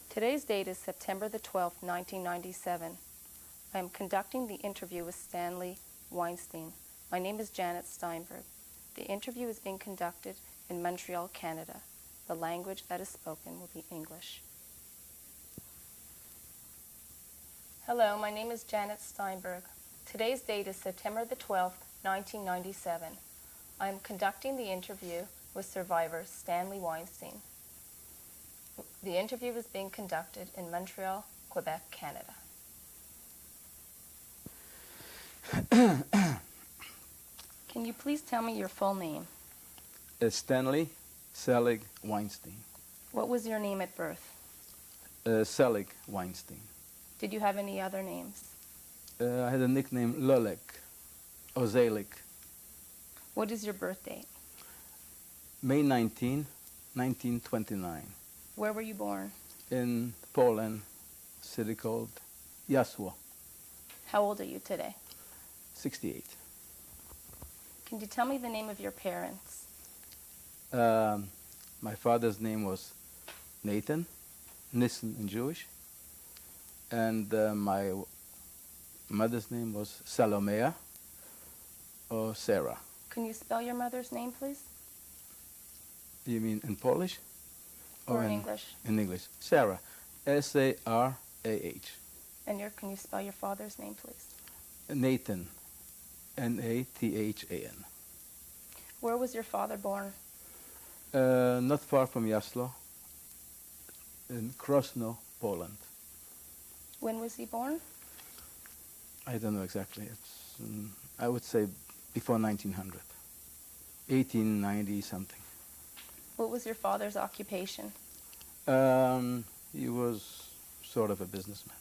Today's date is September the 12th, 1997. I am conducting the interview with Stanley Weinstein. My name is Janet Steinberg. The interview is being conducted in Montreal, Canada. The language that is spoken will be English. Hello, my name is Janet Steinberg. Today's date is September the 12th, 1997. I am conducting the interview with survivor Stanley Weinstein. The interview is being conducted in Montreal, Quebec, Canada. Can you please tell me your full name? Stanley Selig Weinstein. What was your name at birth? Selig Weinstein. Did you have any other names? I had a nickname Lolek or Zelig. What is your birth date? May 19, 1929. Where were you born? In Poland, city called Jasło. How old are you today? 68. Can you tell me the name of your parents? My father's name was Nathan, Nissen in Jewish, and my mother's name was Salomea or Sarah. Can you spell your mother's name, please? You mean in Polish? Or in English? In English. Sarah. S-A-R-A-H. And can you spell your father's name, please? Nathan. N-A-T-H-A-N. Where was your father born? Not far from Jasło, in Krosno, Poland. When was he born? I don't know exactly. It's, I would say before 1900. 1890 something. What was your father's occupation? He was sort of a businessman.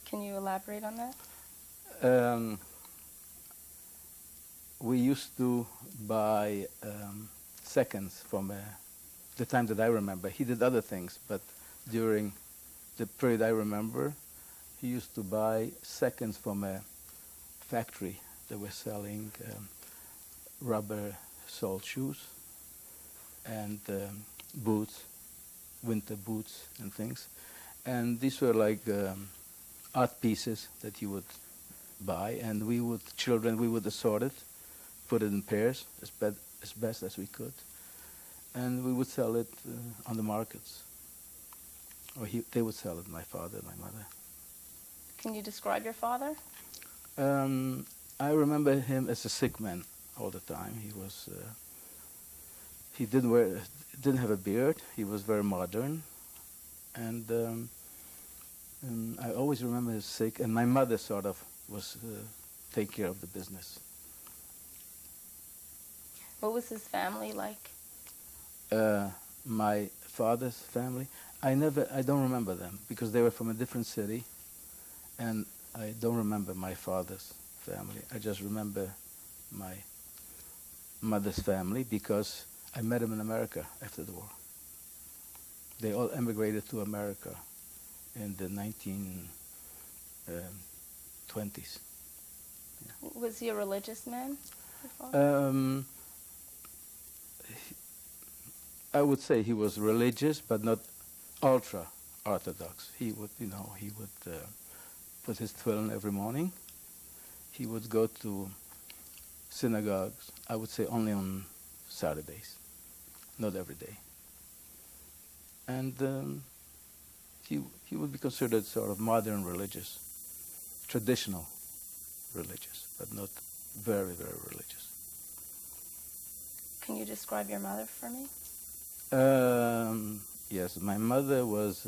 Can you elaborate on that? We used to buy seconds from the time that I remember. He did other things, but during the period I remember, he used to buy seconds from a factory that was selling rubber sole shoes and boots, winter boots and things. And these were like art pieces that you would buy, and we would assort it, put it in pairs as best as we could, and we would sell it on the markets. Or they would sell it, my father and my mother. Can you describe your father? I remember him as a sick man all the time. He didn't have a beard. He was very modern, and I always remember him sick. And my mother sort of was take care of the business. What was his family like? My father's family, I don't remember them because they were from a different city, and I don't remember my father's family. I just remember my mother's family because I met them in America after the war. They all emigrated to America in the 1920s. Yeah. Was he a religious man, your father? I would say he was religious, but not ultra orthodox. He would put his tefillin every morning. He would go to synagogues, I would say only on Saturdays, not every day. And he would be considered sort of modern religious, traditional religious, but not very, very religious. Can you describe your mother for me? Yes, my mother was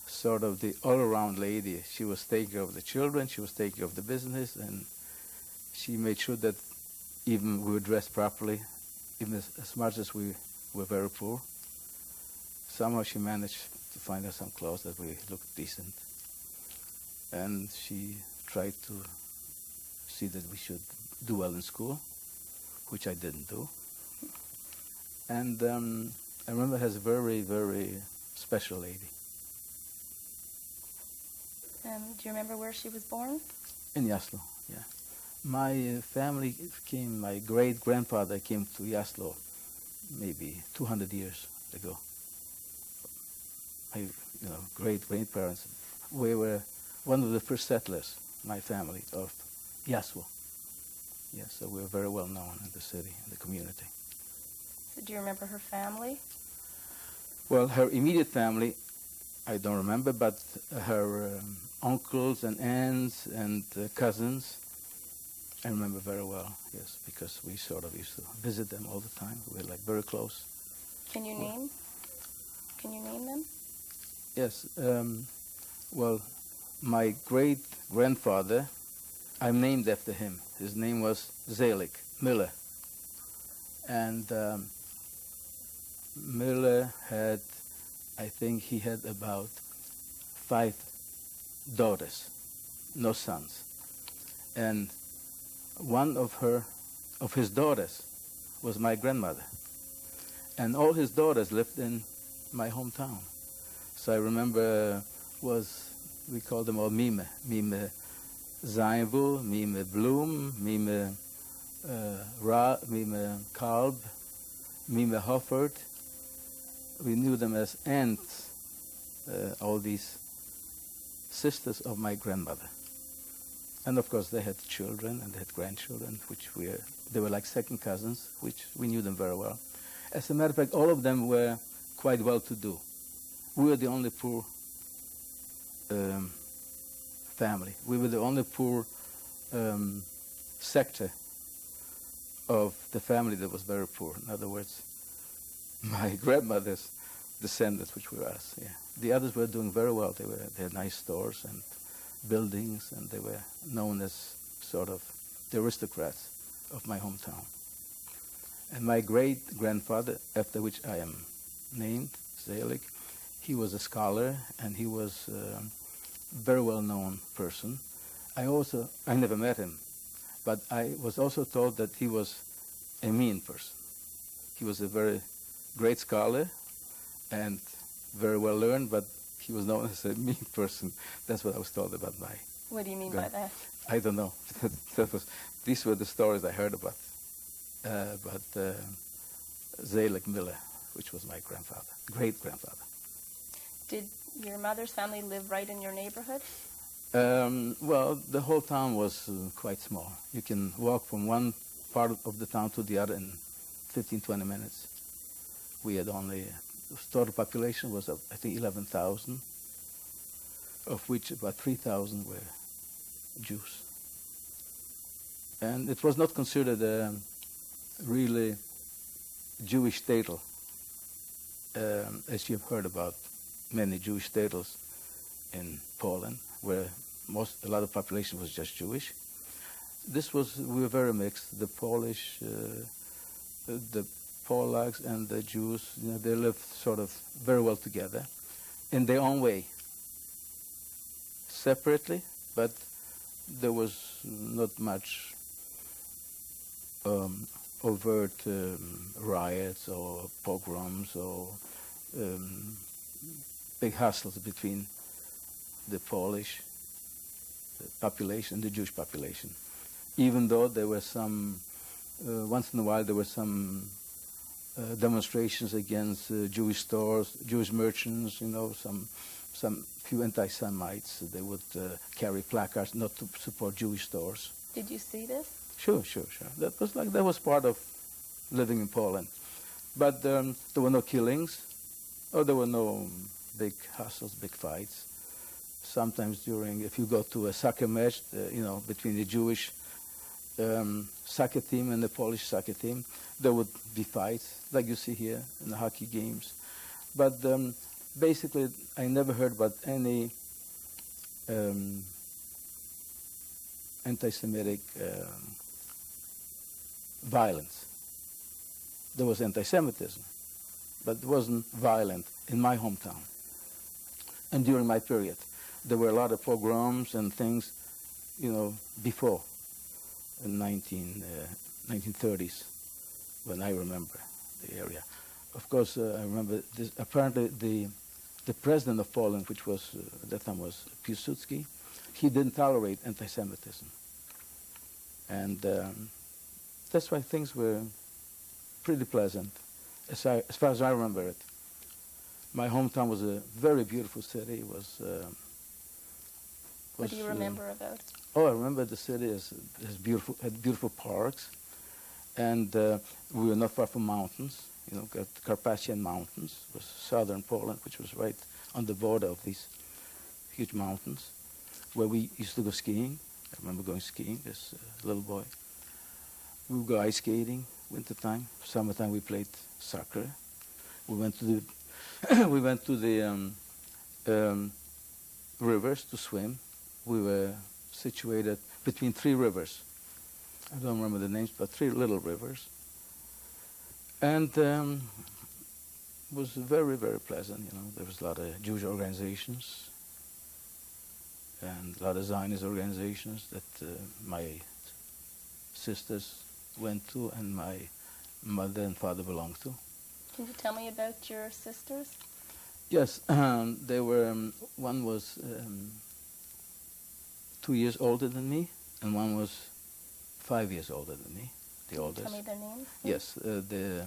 sort of the all-around lady. She was taking care of the children, she was taking care of the business, and she made sure that even we were dressed properly, even as much as we were very poor. Somehow she managed to find us some clothes that we looked decent. And she tried to see that we should do well in school, which I didn't do. And I remember her as a very, very special lady. Do you remember where she was born? In Jasło, yeah. My my great-grandfather came to Jasło maybe 200 years ago. my great grandparents, we were one of the first settlers, my family, of Yaswo. Yes, so we're very well known in the city, in the community. So do you remember her family? Well, her immediate family, I don't remember, but her uncles and aunts and cousins, I remember very well, yes, because we sort of used to visit them all the time. We were like very close. Can you name them? Yes, well, my great-grandfather, I'm named after him. His name was Zelig Miller. And Miller had, I think he had about 5 daughters, no sons. And one of his daughters was my grandmother. And all his daughters lived in my hometown. So I remember we called them all Mime. Mime Zainvul, Mime Bloom, Mime Mime Kalb, Mime Hoffert. We knew them as aunts, all these sisters of my grandmother. And of course they had children and they had grandchildren, they were like second cousins, which we knew them very well. As a matter of fact, all of them were quite well-to-do. We were the only poor family. We were the only poor sector of the family that was very poor. In other words, my grandmother's descendants, which were us. Yeah. The others were doing very well. They had nice stores and buildings, and they were known as sort of the aristocrats of my hometown. And my great-grandfather, after which I am named, Zelig, he was a scholar, and he was a very well-known person. I never met him, but I was also told that he was a mean person. He was a very great scholar and very well-learned, but he was known as a mean person. That's what I was told about my... What do you mean by that? I don't know. These were the stories I heard about Zelig Miller, which was my grandfather, great-grandfather. Did your mother's family live right in your neighborhood? Well, the whole town was quite small. You can walk from one part of the town to the other in 15, 20 minutes. We had only, the total population was, I think, 11,000, of which about 3,000 were Jews. And it was not considered a really Jewish shtetl, as you've heard about many Jewish shtetls in Poland, where a lot of the population was just Jewish. We were very mixed. The Polish, the Polacks and the Jews, they lived sort of very well together in their own way, separately, but there was not much overt riots or pogroms or big hassles between the Polish population and the Jewish population. Even though there were some, once in a while there were some demonstrations against Jewish stores, Jewish merchants, some few anti-Semites. They would carry placards not to support Jewish stores. Did you see this? Sure. That was part of living in Poland. But there were no killings, or there were no big hassles, big fights. Sometimes if you go to a soccer match, between the Jewish soccer team and the Polish soccer team, there would be fights, like you see here in the hockey games. But basically, I never heard about any anti-Semitic violence. There was anti-Semitism, but it wasn't violent in my hometown. And during my period, there were a lot of pogroms and things, before, in 1930s, when I remember the area. Of course, I remember this, apparently the president of Poland, which was, at that time was Piłsudski, he didn't tolerate anti-Semitism. And that's why things were pretty pleasant, as far as I remember it. My hometown was a very beautiful city. It What do you remember about it? Oh, I remember the city had beautiful parks, and we were not far from mountains. You know, got the Carpathian Mountains, was southern Poland, which was right on the border of these huge mountains, where we used to go skiing. I remember going skiing as a little boy. We would go ice skating, wintertime. Summertime we played soccer. We went to the we went to the rivers to swim. We were situated between three rivers. I don't remember the names, but three little rivers. And it was very, very pleasant. You know, there was a lot of Jewish organizations and a lot of Zionist organizations that my sisters went to and my mother and father belonged to. Can you tell me about your sisters? Yes, they were. One was 2 years older than me, and one was 5 years older than me. The oldest. Tell me their names. Yes, the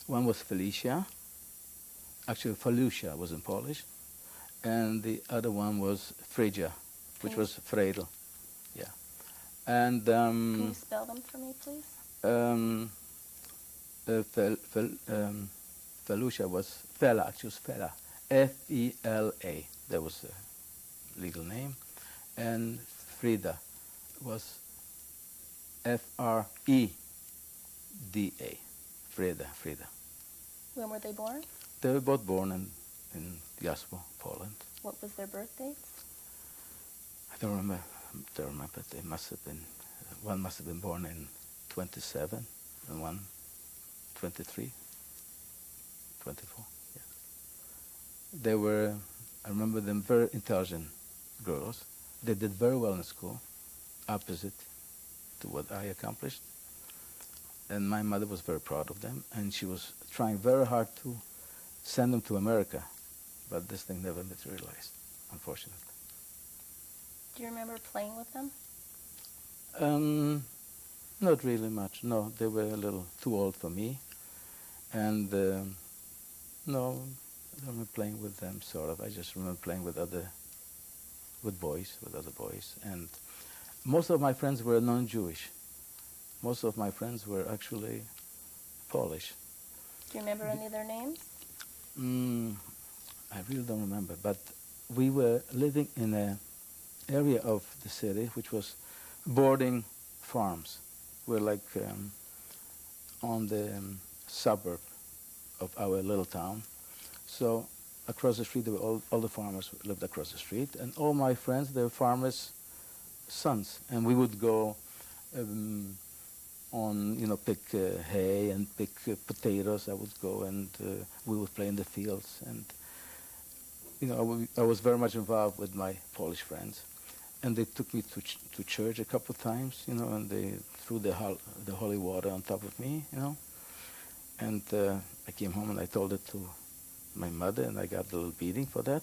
one was Felicia. Actually, Falusia was in Polish, and the other one was Freja, which was Fredel. Yeah, and can you spell them for me, please? Falusia was Fela. Actually, it was Fela. F-E-L-A. That was the legal name, and Frida was F-R-E-D-A. Frida. When were they born? They were both born in Jasło, Poland. What was their birth dates? I don't remember. They must have been. One must have been born in 27, and one 23, 24. Yeah. They were. I remember them very intelligent girls. They did very well in school, opposite to what I accomplished. And my mother was very proud of them, and she was trying very hard to send them to America, but this thing never materialized, unfortunately. Do you remember playing with them? Not really much. No, they were a little too old for me, and no, I don't remember playing with them. Sort of. I just remember playing with other boys, and most of my friends were non-Jewish. Most of my friends were actually Polish. Do you remember any of their names? I really don't remember, but we were living in an area of the city which was boarding farms. We're like on the suburb of our little town. So across the street, there were all the farmers lived across the street, and all my friends, they were farmers' sons, and we would go pick hay and pick potatoes. I would go and we would play in the fields, and I was very much involved with my Polish friends, and they took me to church a couple of times, and they threw the holy water on top of me, and I came home and I told it to my mother, and I got a little beating for that,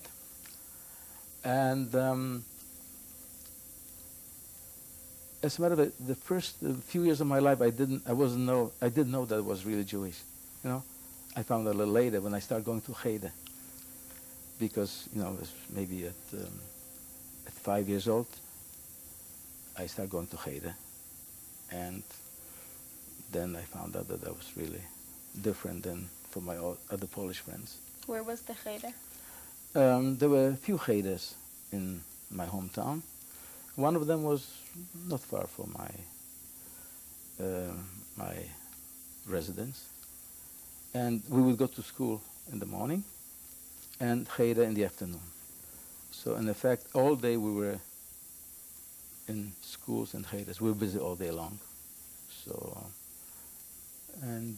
and as a matter of fact, the first few years of my life, I didn't know that I was really Jewish. I found out a little later when I started going to Cheder, because it was maybe at 5 years old, I started going to Cheder, and then I found out that I was really different than from my other Polish friends. Where was the Cheder? There were a few Cheders in my hometown. One of them was not far from my residence, and we would go to school in the morning and Cheder in the afternoon. So in effect, all day we were in schools and Cheders. We were busy all day long. So, and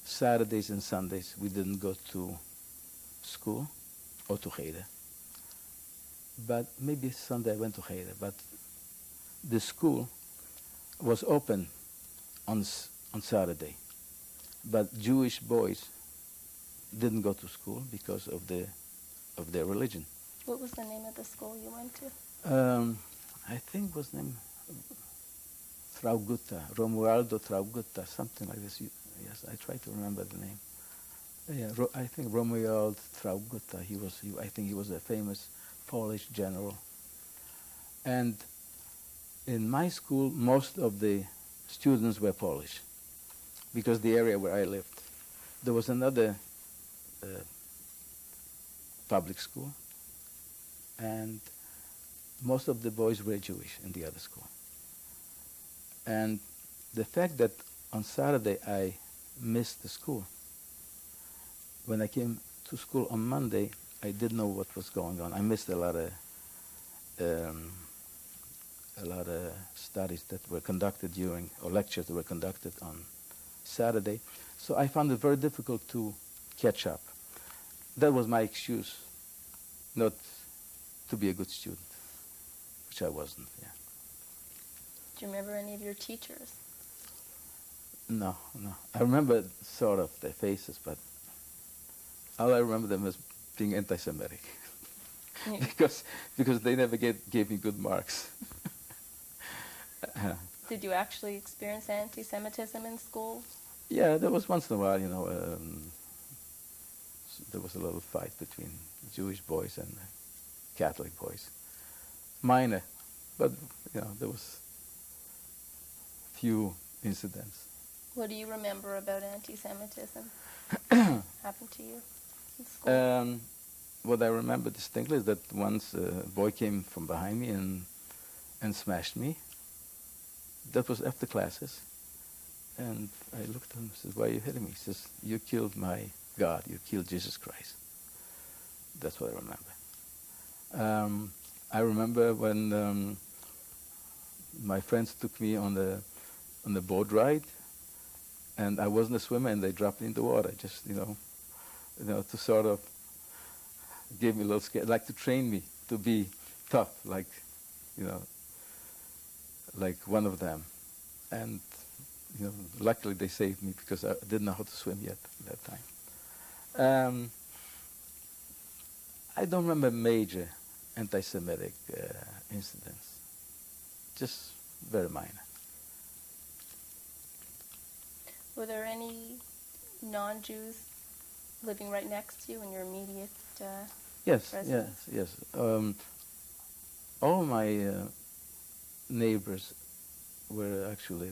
Saturdays and Sundays we didn't go to school or to Cheder. But maybe Sunday I went to Cheder, but the school was open on Saturday. But Jewish boys didn't go to school because of their religion. What was the name of the school you went to? I think it was named Traugutta, Romualdo Traugutta, something like this. Yes, I try to remember the name. Yeah, I think Romuald Traugutta. I think he was a famous Polish general. And in my school, most of the students were Polish because the area where I lived. There was another uh, public school, and most of the boys were Jewish in the other school. And the fact that on Saturday I missed the school, when I came to school on Monday, I didn't know what was going on. I missed um, a lot of studies that were conducted during, or lectures that were conducted on Saturday. So I found it very difficult to catch up. That was my excuse, not to be a good student, which I wasn't. Yeah. Do you remember any of your teachers? No, no. I remember sort of their faces, but all I remember them as being anti-Semitic Yeah. because they never gave me good marks. Did you actually experience anti-Semitism in school? Yeah, there was once in a while, there was a little fight between Jewish boys and Catholic boys. Minor, but there was few incidents. What do you remember about anti-Semitism happened to you in school? What I remember distinctly is that once a boy came from behind me and smashed me. That was after classes. And I looked at him and said, "Why are you hitting me?" He says, "You killed my God. You killed Jesus Christ." That's what I remember. I remember when my friends took me on the boat ride, and I wasn't a swimmer, and they dropped me in the water, just to sort of give me a little scare, like to train me to be tough, like one of them. And luckily they saved me because I didn't know how to swim yet at that time. I don't remember major anti-Semitic incidents, just very minor. Were there any non-Jews living right next to you in your immediate Yes, residence? yes. All my neighbors were actually,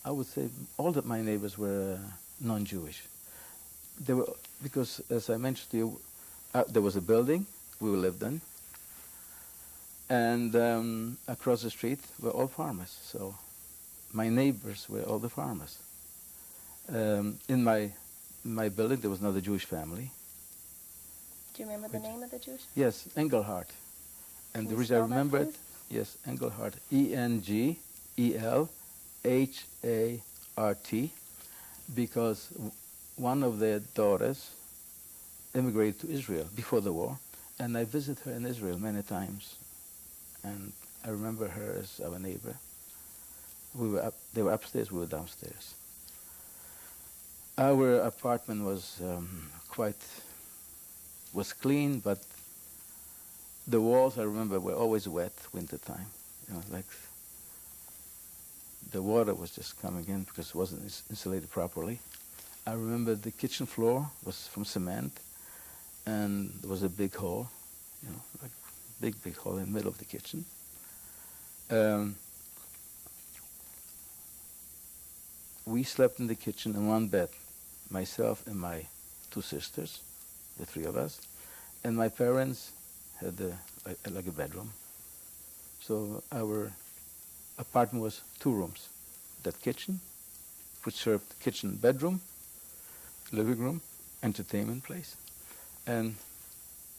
I would say, all of my neighbors were non-Jewish. They were, because, as I mentioned to you, there was a building we lived in, and across the street were all farmers. So my neighbors were all the farmers. In my building, there was another Jewish family. Do you remember the name of the Jewish? Yes, Engelhardt. And Can the you reason I spell that, remember it, please? yes, Engelhardt, Engelhart, because one of their daughters immigrated to Israel before the war, and I visited her in Israel many times, and I remember her as our neighbor. They were upstairs, we were downstairs. Our apartment was was clean, but the walls, I remember, were always wet wintertime. Like the water was just coming in because it wasn't insulated properly. I remember the kitchen floor was from cement, and there was a big hole, like big hole in the middle of the kitchen. We slept in the kitchen in one bed, myself and my two sisters, the three of us, and my parents had like a bedroom. So our apartment was 2 rooms. That kitchen, which served kitchen, bedroom, living room, entertainment place, and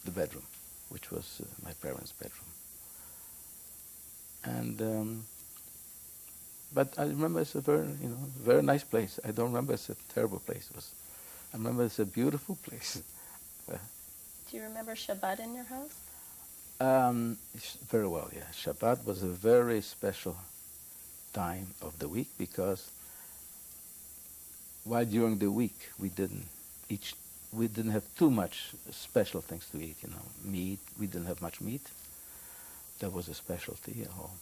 the bedroom, which was my parents' bedroom. And but I remember it's a very nice place. I don't remember it's a terrible place. I remember it's a beautiful place. Do you remember Shabbat in your house? Very well, yeah. Shabbat was a very special time of the week because while during the week we didn't have too much special things to eat, meat. We didn't have much meat. That was a specialty at home.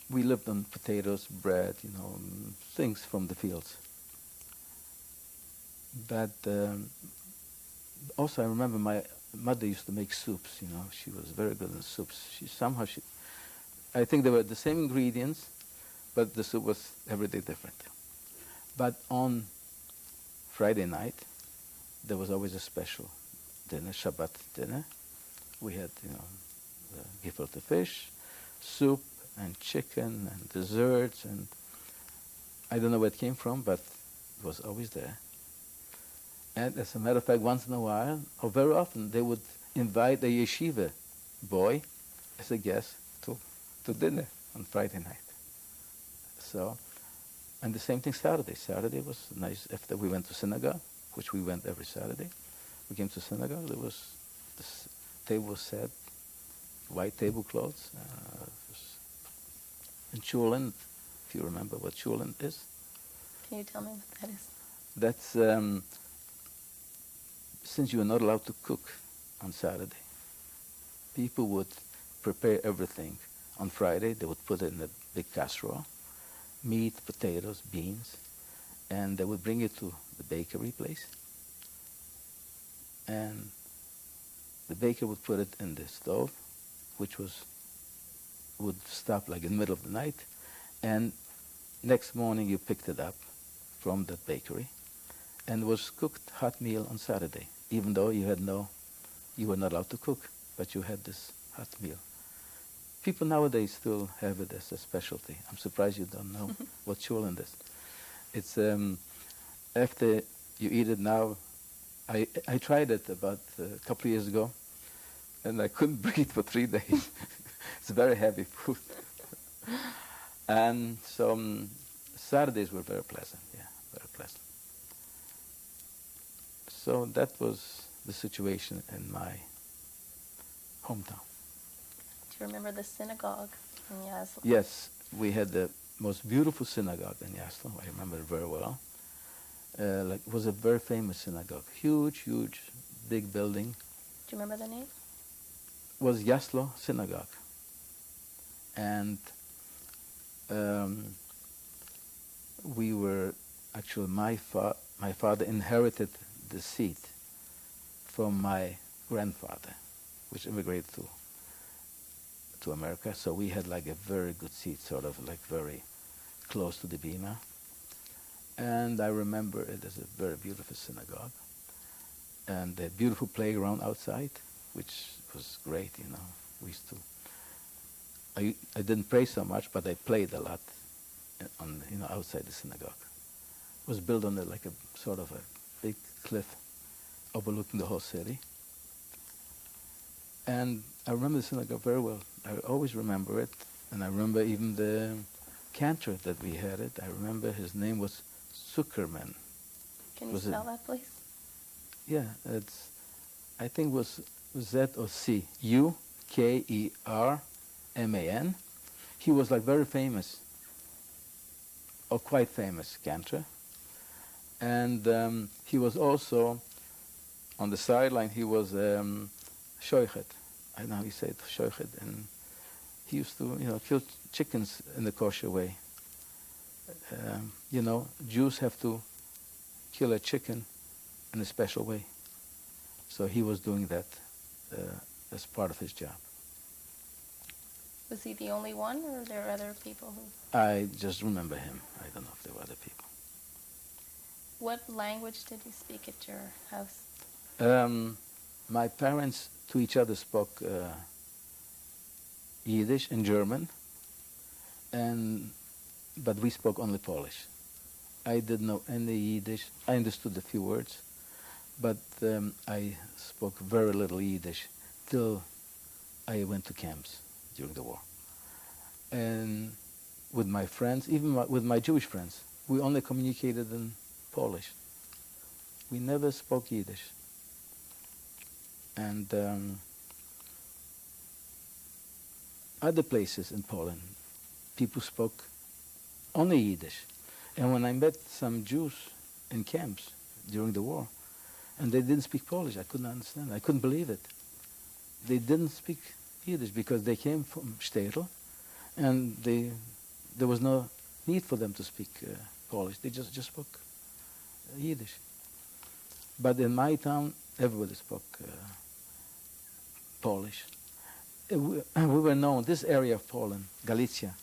We lived on potatoes, bread, things from the fields. But also I remember my mother used to make soups, you know. She was very good in soups. I think they were the same ingredients, but the soup was every day different. But on Friday night, there was always a special dinner, Shabbat dinner. We had, you know, gefilte fish, soup, and chicken, and desserts, and I don't know where it came from, but it was always there. And as a matter of fact, once in a while, or very often, they would invite a yeshiva boy as a guest to dinner on Friday night. So, and the same thing Saturday. Saturday was nice. After we went to synagogue, which we went every Saturday, we came to synagogue. There was this table was set, white tablecloths. And chulin, if you remember what chulin is. Can you tell me what that is? That's since you were not allowed to cook on Saturday. People would prepare everything. On Friday, they would put it in a big casserole, meat, potatoes, beans, and they would bring it to the bakery place. And the baker would put it in the stove, which would stop like in the middle of the night, and next morning you picked it up from that bakery, and it was cooked hot meal on Saturday, even though you were not allowed to cook, but you had this hot meal. People nowadays still have it as a specialty. I'm surprised you don't know what chulin is. It's after you eat it now. I tried it about a couple of years ago, and I couldn't breathe for 3 days. It's very heavy food. And so Saturdays were very pleasant, yeah, very pleasant. So that was the situation in my hometown. Do you remember the synagogue in Yazla? Yes, we had the most beautiful synagogue in Yazla. I remember it very well. It was a very famous synagogue. Huge, big building. Do you remember the name? It was Yazlo Synagogue. And we were, actually my father inherited the seat from my grandfather, which immigrated to America. So we had like a very good seat, sort of like very close to the bima. And I remember it as a very beautiful synagogue. And a beautiful playground outside, which was great, you know. We used to, I didn't pray so much, but I played a lot outside the synagogue. It was built on like a sort of a big cliff overlooking the whole city. And I remember the synagogue very well. I always remember it. And I remember even the cantor that we had it. I remember his name was Zuckerman. Can you spell that, please? Yeah, I think it was Z or C. Ukerman. He was like very famous, or quite famous cantor. And he was also, on the sideline, he was shoichet. I don't know how you say it, shoichet. And he used to, kill chickens in the kosher way. Jews have to kill a chicken in a special way. So he was doing that as part of his job. Was he the only one, or were there other people who... I just remember him. I don't know if there were other people. What language did you speak at your house? My parents to each other spoke Yiddish and German, but we spoke only Polish. I didn't know any Yiddish. I understood a few words, but I spoke very little Yiddish till I went to camps during the war. And with my friends, even with my Jewish friends, we only communicated in Polish. We never spoke Yiddish. And other places in Poland, people spoke only Yiddish. And when I met some Jews in camps during the war, and they didn't speak Polish, I couldn't understand. I couldn't believe it. They didn't speak Yiddish because they came from Shtetl, and there was no need for them to speak Polish. They just spoke Yiddish. But in my town, everybody spoke Polish. We were known, this area of Poland, Galicia,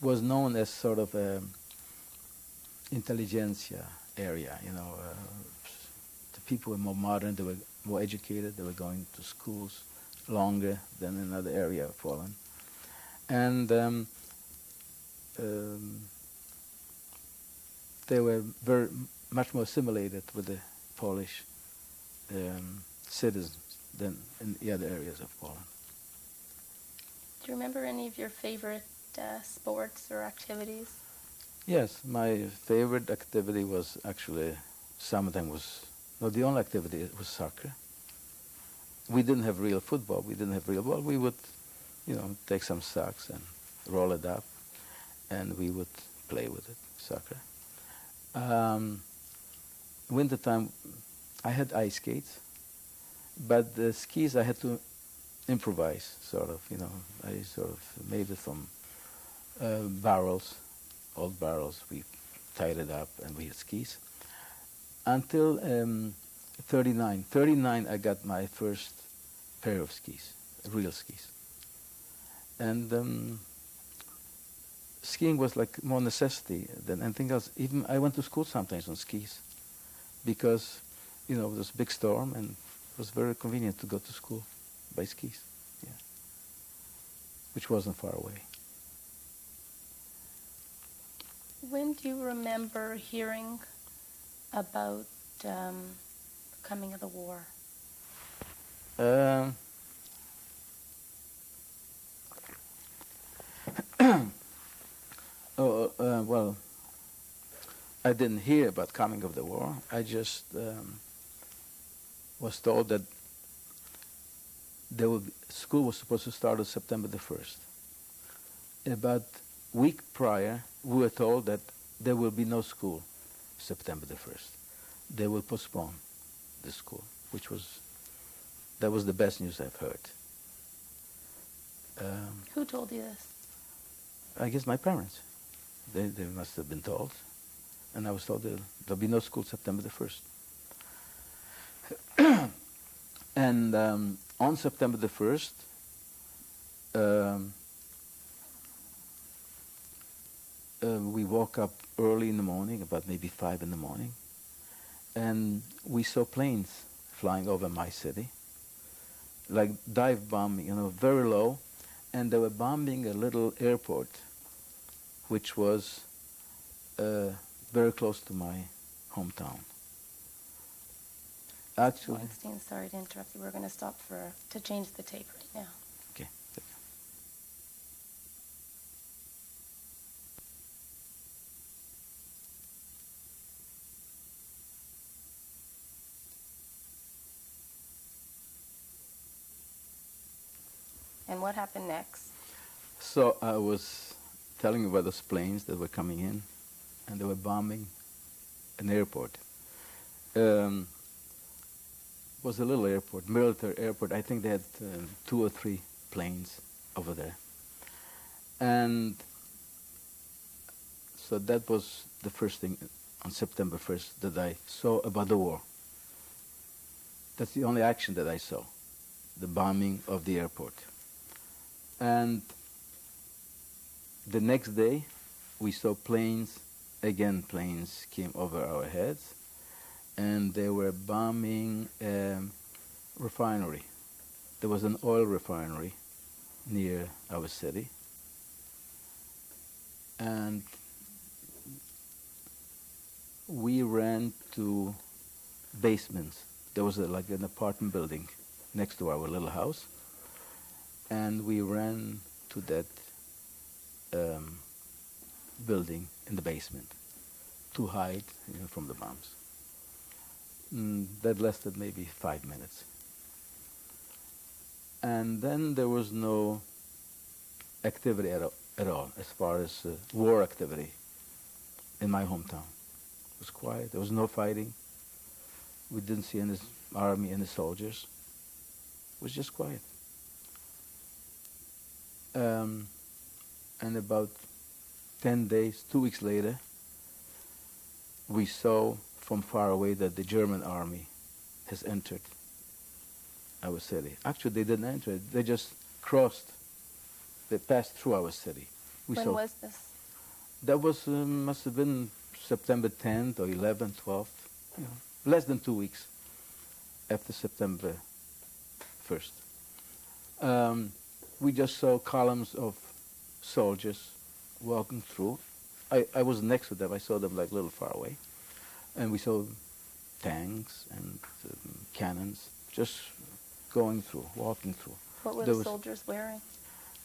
was known as sort of a intelligentsia area, you know. The people were more modern, they were more educated, they were going to schools longer than in other area of Poland. And they were very much more assimilated with the Polish citizens than in the other areas of Poland. Do you remember any of your favorite sports or activities? Yes, my favorite activity was actually, some of them was, no, the only activity was soccer. We didn't have real football, we didn't have real ball. We would, you know, take some socks and roll it up, and we would play with it, soccer. Wintertime, I had ice skates, but the skis I had to improvise, sort of, you know. I sort of made it from barrels, old barrels. We tied it up and we had skis. Until 39. 39, I got my first pair of skis, real skis. And skiing was like more necessity than anything else. Even I went to school sometimes on skis because, you know, there was a big storm and it was very convenient to go to school by skis, yeah, which wasn't far away. When do you remember hearing about the coming of the war? Well, I didn't hear about coming of the war. I just was told that school was supposed to start on September the 1st. About a week prior, we were told that there will be no school September the 1st. They will postpone the school, that was the best news I've heard. Who told you this? I guess my parents. They must have been told. And I was told there'll be no school September the 1st. And on September the 1st, we woke up early in the morning, about maybe 5 in the morning, and we saw planes flying over my city, like dive bombing, you know, very low, and they were bombing a little airport, which was very close to my hometown. Actually, Weinstein, sorry to interrupt you. We're going to stop to change the tape right now. okay. And what happened next? So I was telling you about those planes that were coming in, and they were bombing an airport. It was a little airport, military airport. I think they had 2 or 3 planes over there. And so that was the first thing on September 1st that I saw about the war. That's the only action that I saw, the bombing of the airport. And the next day, we saw planes, again planes came over our heads, and they were bombing a refinery. There was an oil refinery near our city. And we ran to basements. There was like an apartment building next to our little house. And we ran to that building in the basement to hide, you know, from the bombs. That lasted maybe 5 minutes. And then there was no activity at all as far as war activity in my hometown. It was quiet. There was no fighting. We didn't see any army, any soldiers. It was just quiet. And about 10 days, 2 weeks later, we saw from far away that the German army has entered our city. Actually, they didn't enter it. They just crossed. They passed through our city. When was this? That was must have been September 10th or 11th, 12th. You know, less than 2 weeks after September 1st. We just saw columns of soldiers walking through. I was next to them. I saw them like a little far away. And we saw tanks and cannons just going through, walking through. What were the soldiers wearing?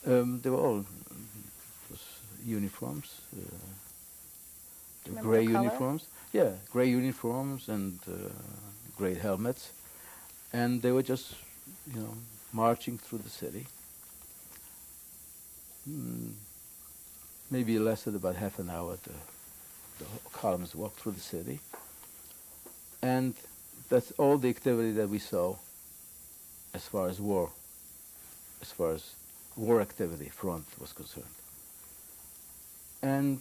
They were all uniforms, Remember gray the color? uniforms. Yeah, gray uniforms and gray helmets. And they were just, you know, marching through the city. Maybe it lasted about half an hour. The columns walked through the city. And that's all the activity that we saw as far as war activity front was concerned. And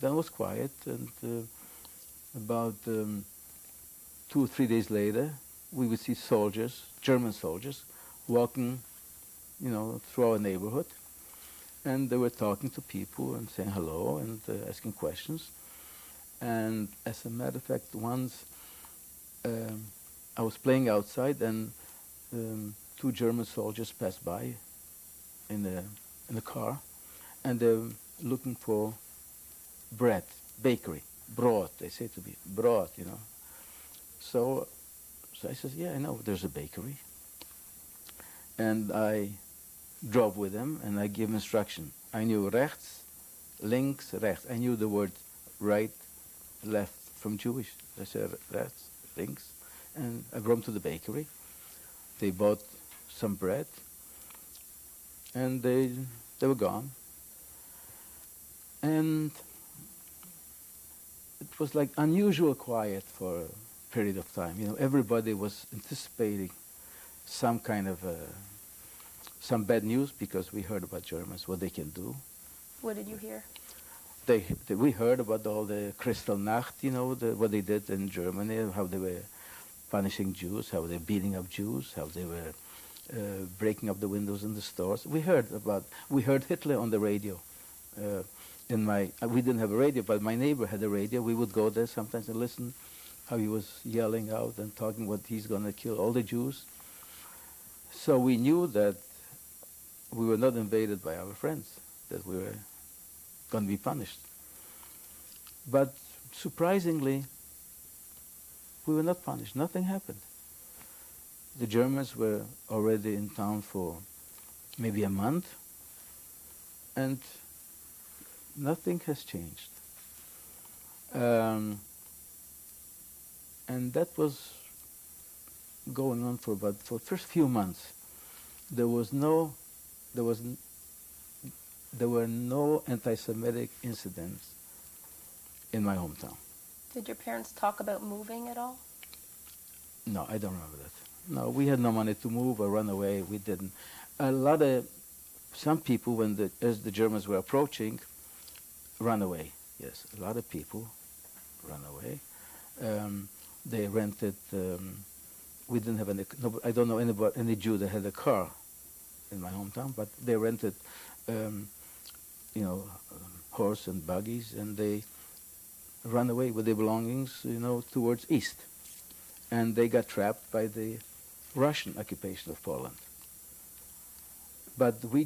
then it was quiet, and about 2 or 3 days later, we would see soldiers, German soldiers, walking, you know, through our neighborhood, and they were talking to people and saying hello and asking questions. And as a matter of fact, once I was playing outside, and 2 German soldiers passed by in a car, and they're looking for bread, bakery, broad. They say to me, broad, you know. So I said, yeah, I know, there's a bakery. And I drove with them, and I gave instruction. I knew rechts, links, rechts. I knew the word right, left from Jewish. I said rechts, links, and I brought them to the bakery. They bought some bread, and they were gone. And it was like unusual quiet for a period of time. You know, everybody was anticipating some kind of some bad news, because we heard about Germans, what they can do. What did you hear? We heard about all the Kristallnacht, you know, what they did in Germany, how they were punishing Jews, how they were beating up Jews, how they were breaking up the windows in the stores. We heard Hitler on the radio. We didn't have a radio, but my neighbor had a radio. We would go there sometimes and listen how he was yelling out and talking what he's going to kill all the Jews. So we knew that we were not invaded by our friends, that we were going to be punished. But surprisingly, we were not punished. Nothing happened. The Germans were already in town for maybe a month, and nothing has changed. And that was going on for the first few months. There were no anti-Semitic incidents in my hometown. Did your parents talk about moving at all? No, I don't remember that. No, we had no money to move or run away. We didn't. Some people, as the Germans were approaching, ran away. Yes, a lot of people ran away. They rented. We didn't have any. No, I don't know any Jew that had a car in my hometown, but they rented, horse and buggies, and they ran away with their belongings, towards east, and they got trapped by the Russian occupation of Poland. But we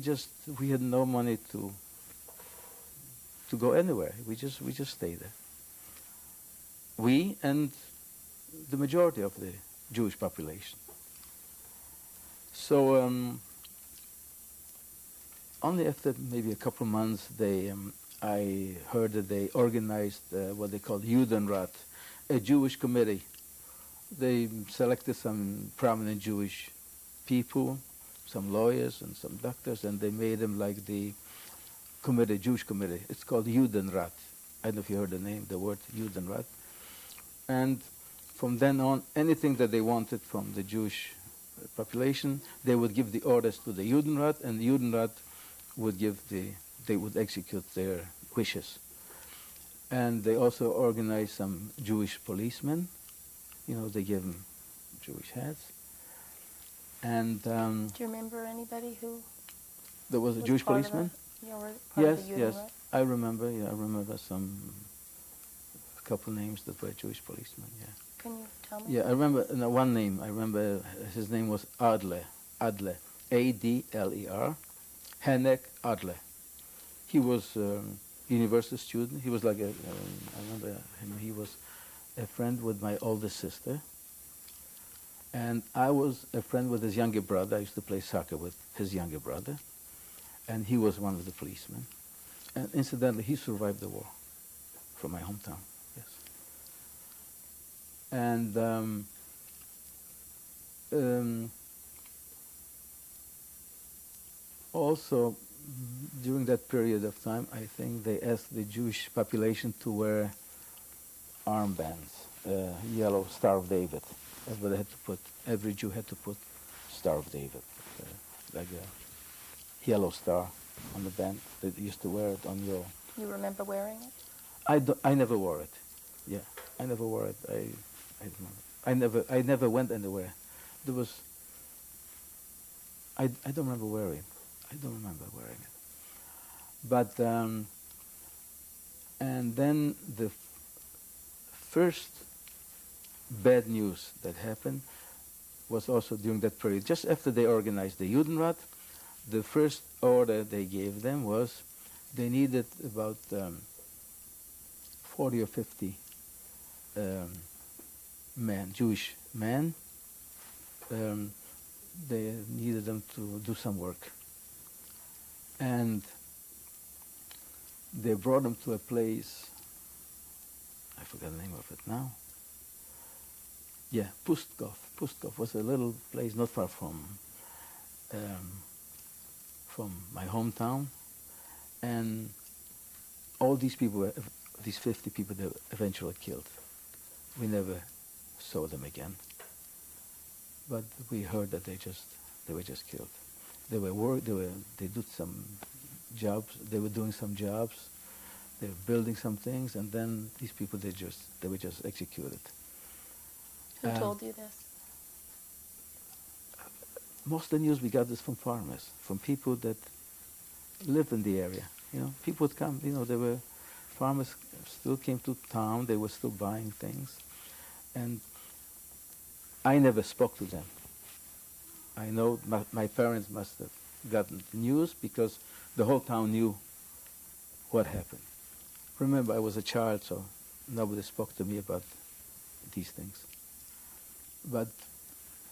had no money to go anywhere. We just stayed there. We and the majority of the Jewish population. So only after maybe a couple of months, I heard that they organized what they called Judenrat, a Jewish committee. They selected some prominent Jewish people, some lawyers and some doctors, and they made them like the committee, Jewish committee. It's called Judenrat. I don't know if you heard the word Judenrat. And from then on, anything that they wanted from the Jewish population, they would give the orders to the Judenrat, and the Judenrat would they would execute their wishes. And they also organized some Jewish policemen. You know, they gave them Jewish hats. And Do you remember anybody who there was a Jewish part policeman. Of the, you know, part Yes, of the yes. Judenrat? I remember. Yeah, I remember a couple names that were Jewish policemen. Yeah. Can you tell me? Yeah, I remember one name. I remember his name was Adler, Adler, Hennek Adler. He was a university student. He was like I remember him. He was a friend with my oldest sister, and I was a friend with his younger brother. I used to play soccer with his younger brother, and he was one of the policemen. And incidentally, he survived the war from my hometown. Yes. And also, during that period of time, I think they asked the Jewish population to wear armbands, yellow Star of David. Everybody had to put, every Jew had to put Star of David, like a yellow star on the band. They used to wear it on your. You remember wearing it? I never wore it. Yeah, I never wore it. I never went anywhere. There was. I don't remember wearing. I don't remember wearing it. But and then the first bad news that happened was also during that period. Just after they organized the Judenrat, the first order they gave them was they needed about 40 or 50 men, Jewish men. They needed them to do some work. And they brought them to a place, I forgot the name of it now. Yeah, Pustkov. Pustkov was a little place not far from my hometown. And all these people, these 50 people, they were eventually killed. We never saw them again. But we heard that they were just killed. They were they did some jobs. They were doing some jobs. They were building some things, and then these people they were just executed. Who told you this? Most of the news we got is from farmers, from people that live in the area. You know, people would come. You know, there were farmers still came to town. They were still buying things, and I never spoke to them. I know my parents must have gotten news because the whole town knew what happened. Remember, I was a child, so nobody spoke to me about these things. But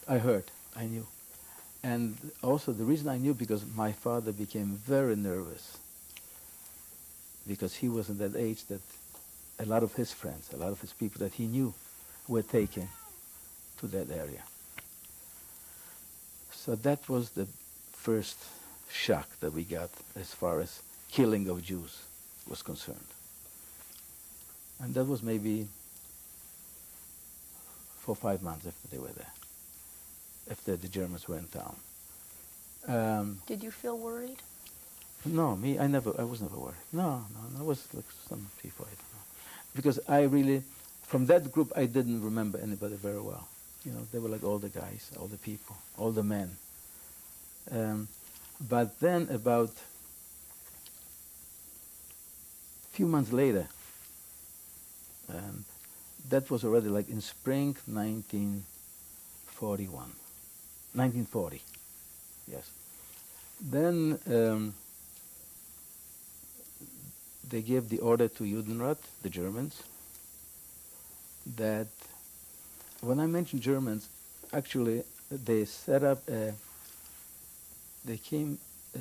I heard, I knew. And also the reason I knew because my father became very nervous because he was in that age that a lot of his friends, a lot of his people that he knew were taken to that area. So that was the first shock that we got as far as killing of Jews was concerned. And that was maybe 4 or 5 months after they were there, after the Germans were in town. Did you feel worried? No, I was never worried. No, I was like some people, I don't know. Because I really, from that group, I didn't remember anybody very well. You know, they were like all the guys, all the people, all the men. But then about a few months later, that was already like in spring 1940, yes. Then they gave the order to Judenrat, the Germans, that when I mention Germans, actually they set up a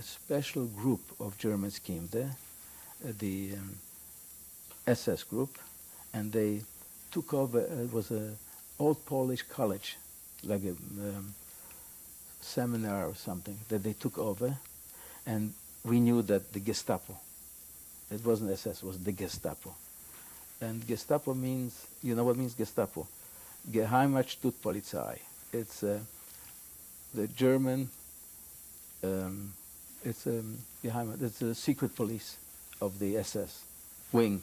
special group of Germans came there, the SS group, and they took over, it was an old Polish college, like a seminar or something, that they took over, and we knew that the Gestapo, it wasn't SS, it was the Gestapo. And Gestapo means, you know what means Gestapo? Geheimratsschutzpolizei. It's the German, it's a secret police of the SS wing.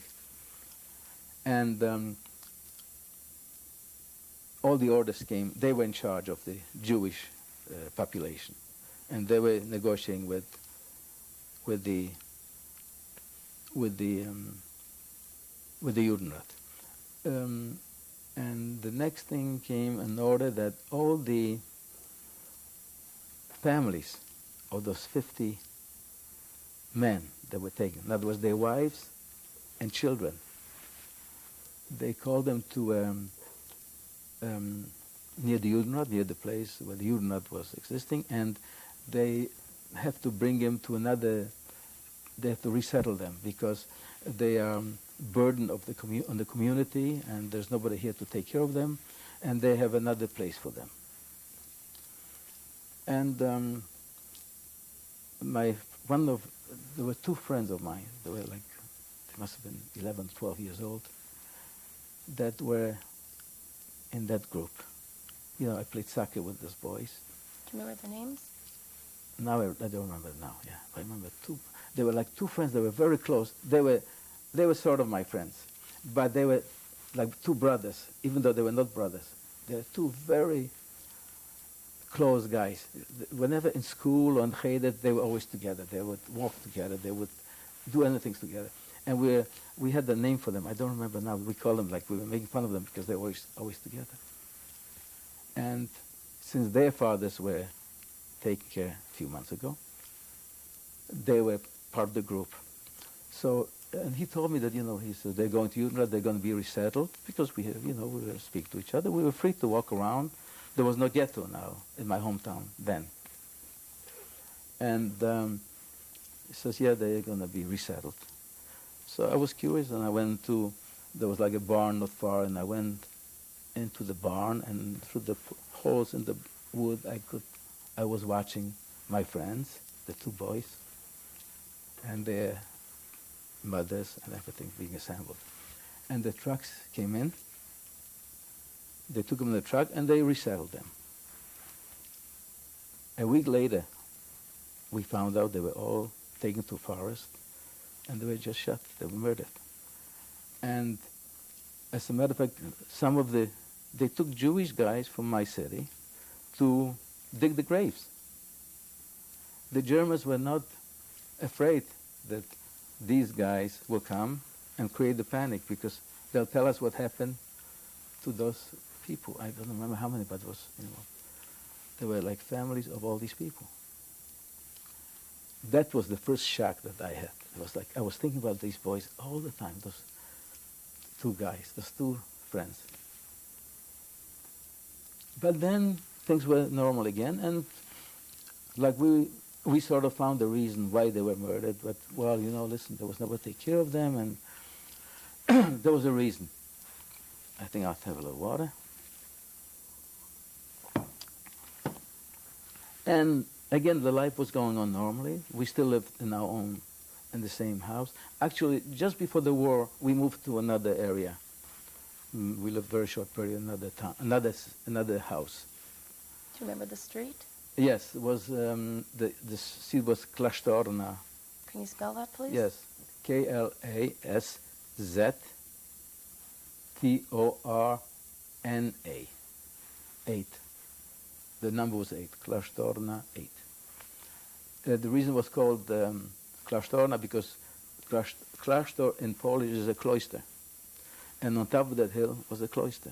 And all the orders came. They were in charge of the Jewish population, and they were negotiating with the with the with the Judenrat. And the next thing came an order that all the families of those 50 men that were taken, in other words, their wives and children, they called them to near the Judenrat, near the place where the Judenrat was existing, and they have to bring him to another. They have to resettle them because they are burden of the on the community, and there's nobody here to take care of them, and they have another place for them. And there were two friends of mine. They were like, they must have been 11, 12 years old, that were in that group. You know, I played soccer with those boys. Do you remember their names? Now I don't remember now. Yeah, I remember two. They were like two friends. They were very close. They were sort of my friends, but they were like two brothers, even though they were not brothers. They were two very close guys. Whenever in school or in Cheder, they were always together. They would walk together. They would do anything together. And we had a name for them. I don't remember now. We called them, like we were making fun of them because they were always together. And since their fathers were taken care a few months ago, they were part of the group. So, and he told me that, he said, they're going to Judenrat, they're going to be resettled, because we were speak to each other. We were free to walk around. There was no ghetto now in my hometown then. And he says, yeah, they're going to be resettled. So I was curious, and I went to, there was like a barn not far, and I went into the barn, and through the holes in the wood, I was watching my friends, the two boys, and their mothers and everything being assembled. And the trucks came in. They took them in the truck and they resettled them. A week later, we found out they were all taken to forest and they were just shot. They were murdered. And as a matter of fact, they took Jewish guys from my city to dig the graves. The Germans were not afraid that these guys will come and create the panic, because they'll tell us what happened to those people. I don't remember how many, but it was, there were like families of all these people. That was the first shock that I had. It was like I was thinking about these boys all the time, those two guys, those two friends. But then things were normal again, and like we sort of found the reason why they were murdered, but, well, listen, there was nobody to take care of them, and there was a reason. I think I'll have a little water. And again, the life was going on normally. We still lived in the same house. Actually, just before the war, we moved to another area. We lived very short period in another town, another house. Do you remember the street? Yes, it was the street was Klasztorna. Can you spell that, please? Yes, Klasztorna. 8. The number was 8. Klasztorna 8. The reason was called Klasztorna because Klasztor in Polish is a cloister, and on top of that hill was a cloister.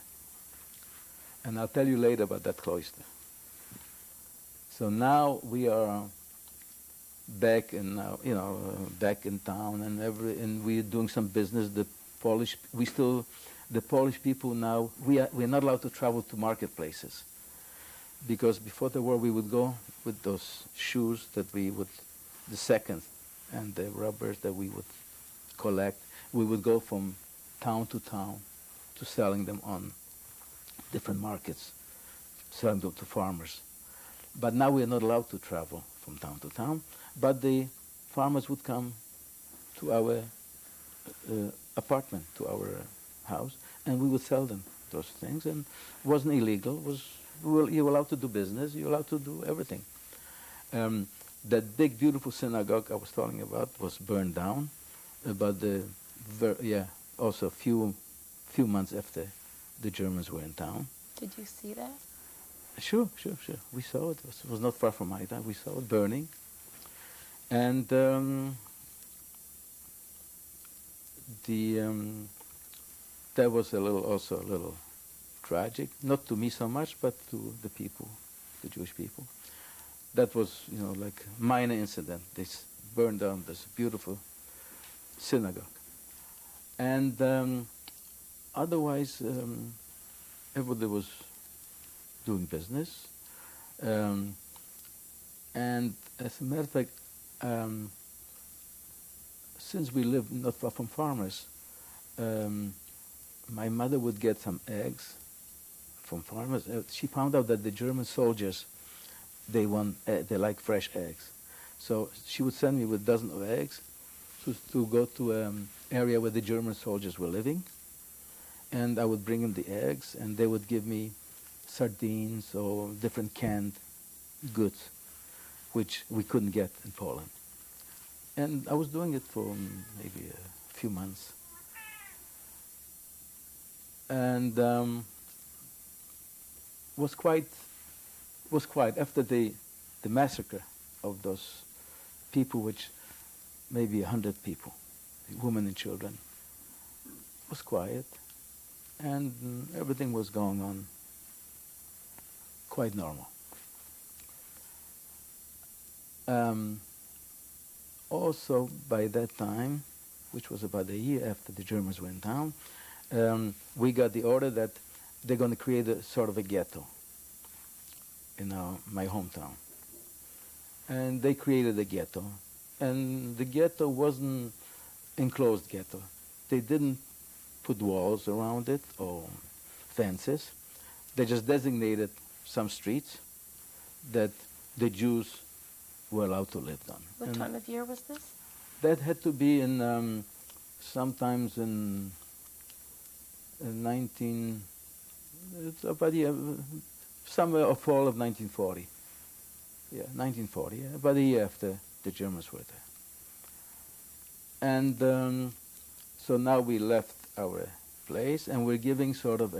And I'll tell you later about that cloister. So now we are back in back in town, and we're doing some business. The Polish people now, we're not allowed to travel to marketplaces, because before the war we would go with those shoes that the seconds and the rubbers that we would collect. We would go from town to town to selling them on different markets, selling them to farmers. But now we are not allowed to travel from town to town, but the farmers would come to our apartment, to our house, and we would sell them those things, and it wasn't illegal. You were allowed to do business, you were allowed to do everything. That big, beautiful synagogue I was talking about was burned down, but also a few few months after the Germans were in town. Did you see that? Sure. We saw it. It was not far from my town. We saw it burning. And that was also a little tragic, not to me so much, but to the people, the Jewish people. That was, like a minor incident. They burned down this beautiful synagogue. And otherwise, everybody was doing business. And as a matter of fact, since we lived not far from farmers, my mother would get some eggs from farmers. She found out that the German soldiers, they like fresh eggs. So she would send me with a dozen of eggs to go to an area where the German soldiers were living. And I would bring them the eggs, and they would give me sardines or different canned goods, which we couldn't get in Poland. And I was doing it for maybe a few months. And was quite after the massacre of those people, which maybe 100 people, women and children, was quiet, and everything was going on quite normal. Also, by that time, which was about a year after the Germans went down, we got the order that they're going to create a sort of a ghetto in my hometown. And they created a ghetto. And the ghetto wasn't enclosed ghetto. They didn't put walls around it or fences. They just designated some streets that the Jews were allowed to live on. What time of year was this? That had to be in sometimes in somewhere of fall of 1940. Yeah, 1940, about a year after the Germans were there. And so now we left our place, and we're giving sort of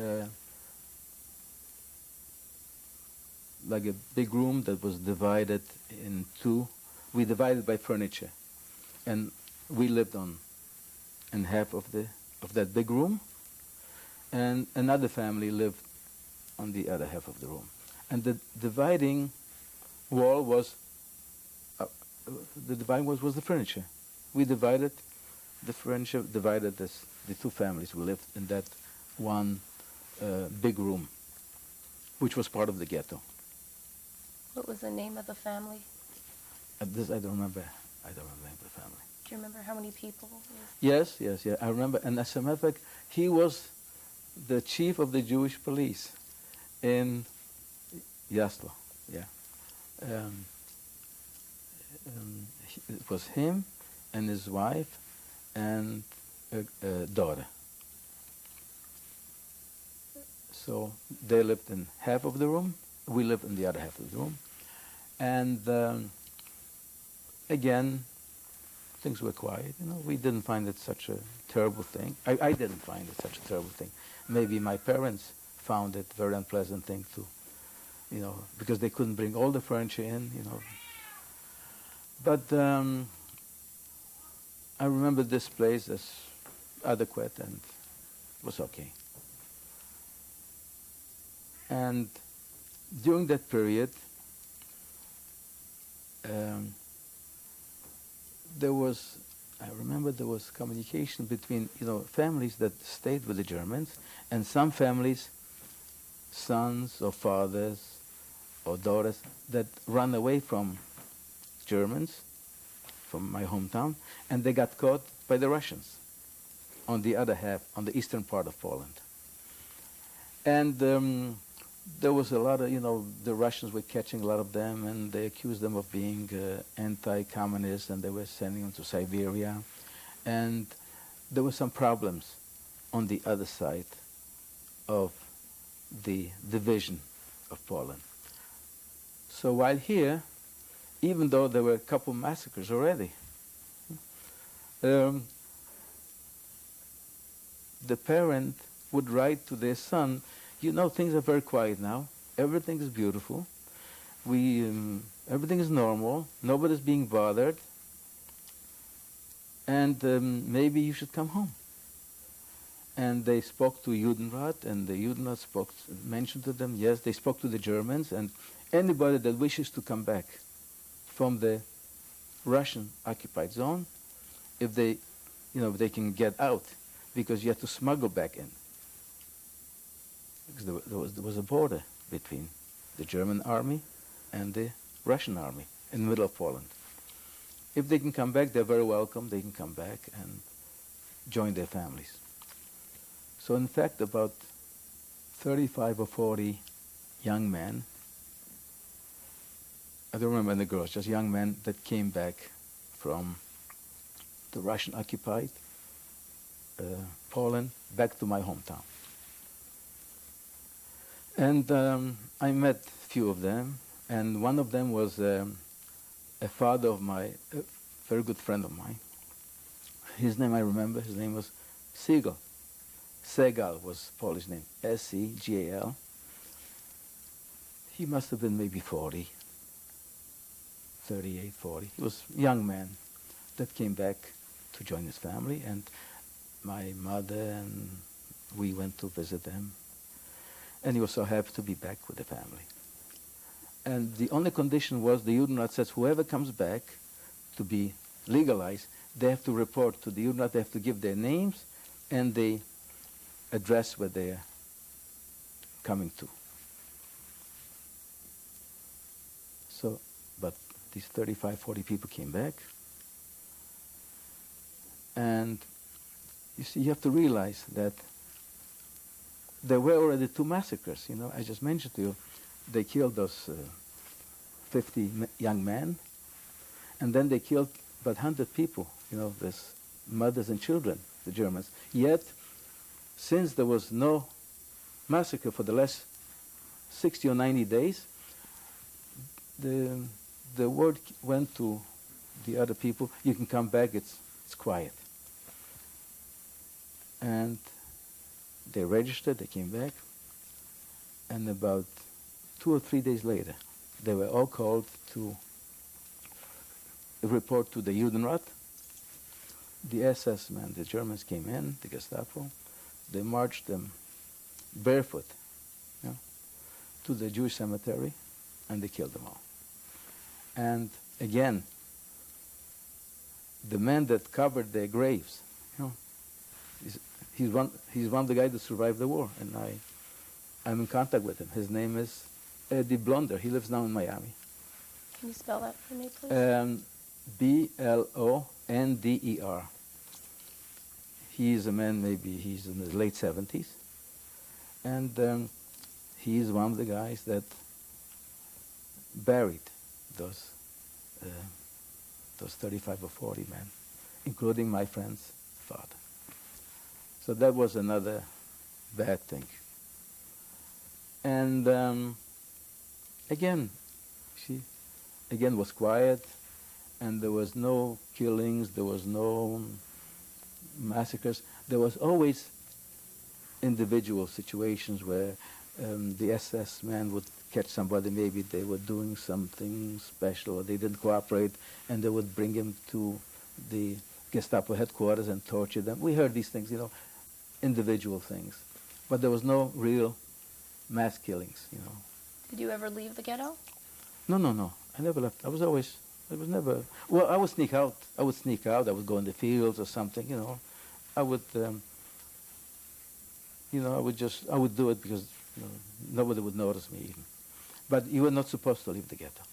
like a big room that was divided in two. We divided by furniture, and we lived in half of that big room, and another family lived on the other half of the room. And the dividing wall was the furniture. We divided the furniture, divided the two families. We lived in that one big room, which was part of the ghetto. What was the name of the family? This I don't remember. I don't remember the name of the family. Do you remember how many people? Yes. I remember. And as a matter of fact, he was the chief of the Jewish police in Jaslo. Yeah. It was him and his wife and a daughter. So they lived in half of the room. We lived in the other half of the room. And again, things were quiet. We didn't find it such a terrible thing. I didn't find it such a terrible thing. Maybe my parents found it a very unpleasant thing too, because they couldn't bring all the furniture in, But I remember this place as adequate and was okay. And during that period, I remember there was communication between, families that stayed with the Germans, and some families, sons or fathers or daughters, that ran away from Germans, from my hometown, and they got caught by the Russians on the other half, on the eastern part of Poland. And there was a lot of, the Russians were catching a lot of them, and they accused them of being anti-communist, and they were sending them to Siberia. And there were some problems on the other side of the division of Poland. So while here, even though there were a couple massacres already, the parent would write to their son, you know, things are very quiet now. Everything is beautiful. Everything is normal. Nobody's being bothered. And maybe you should come home. And they spoke to Judenrat, and the Judenrat mentioned to them, yes, they spoke to the Germans, and anybody that wishes to come back from the Russian occupied zone, if they, if they can get out, because you have to smuggle back in. Because there was a border between the German army and the Russian army in the middle of Poland. If they can come back, they're very welcome. They can come back and join their families. So in fact, about 35 or 40 young men, I don't remember the girls, just young men that came back from the Russian-occupied Poland back to my hometown. And I met a few of them, and one of them was a father of a very good friend of mine. His name I remember, his name was Segal. Segal was Polish name, S-E-G-A-L. He must have been maybe 40, 38, 40. He was a young man that came back to join his family, and my mother and we went to visit them. And he was so happy to be back with the family. And the only condition was the Judenrat says whoever comes back to be legalized, they have to report to the Judenrat, they have to give their names and the address where they're coming to. So, but these 35, 40 people came back. And you see, you have to realize that there were already 2 massacres. You know, I just mentioned to you, they killed those 50 young men, and then they killed about 100 people, you know, this mothers and children, the Germans. Yet, since there was no massacre for the last 60 or 90 days, the word went to the other people, you can come back, it's quiet. And they registered, they came back, and about 2 or 3 days later, they were all called to report to the Judenrat. The SS men, the Germans came in, the Gestapo, they marched them barefoot, you know, to the Jewish cemetery, and they killed them all. And again, the men that covered their graves, you know, he's one of the guys that survived the war, and I'm in contact with him. His name is Eddie Blonder. He lives now in Miami. Can you spell that for me, please? B-L-O-N-D-E-R. He's a man, maybe he's in his late 70s, and he's one of the guys that buried those 35 or 40 men, including my friend's father. So that was another bad thing. And again, was quiet, and there was no killings, there was no massacres. There was always individual situations where the SS men would catch somebody, maybe they were doing something special or they didn't cooperate, and they would bring him to the Gestapo headquarters and torture them. We heard these things, you know, individual things. But there was no real mass killings, you know. Did you ever leave the ghetto? No. I never left. I was never, well, I would sneak out. I would go in the fields or something, you know. I would do it because, you know, nobody would notice me even. But you were not supposed to leave the ghetto.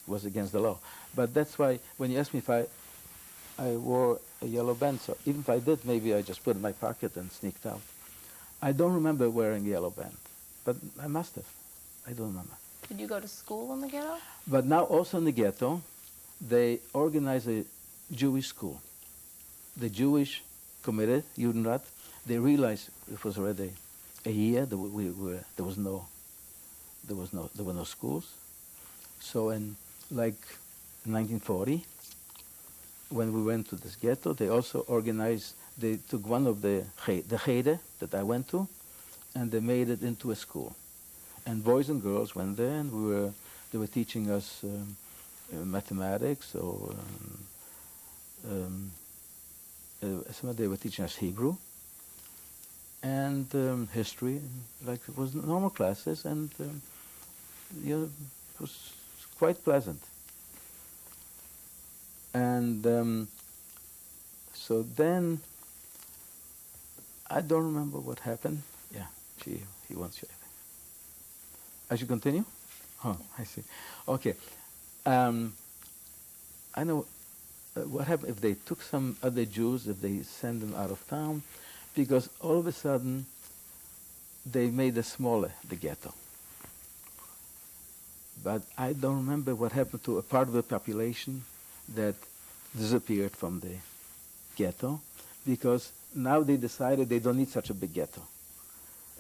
It was against the law. But that's why when you asked me if I wore a yellow band, so even if I did, maybe I just put it in my pocket and sneaked out. I don't remember wearing a yellow band, but I must have. I don't remember. Did you go to school in the ghetto? But now also in the ghetto, they organized a Jewish school. The Jewish committee, Judenrat, they realized it was already a year that there were no schools. So in 1940, when we went to this ghetto, they also organized they took one of the cheder that I went to, and they made it into a school. And boys and girls went there, and they were teaching us mathematics, or they were teaching us Hebrew and history, like it was normal classes, and it was quite pleasant. And so then, I don't remember what happened. Yeah, he wants you. I should continue? Oh, I see. Okay. I know what happened if they took some other Jews, if they sent them out of town, because all of a sudden they made it smaller, the ghetto. But I don't remember what happened to a part of the population that disappeared from the ghetto, because now they decided they don't need such a big ghetto,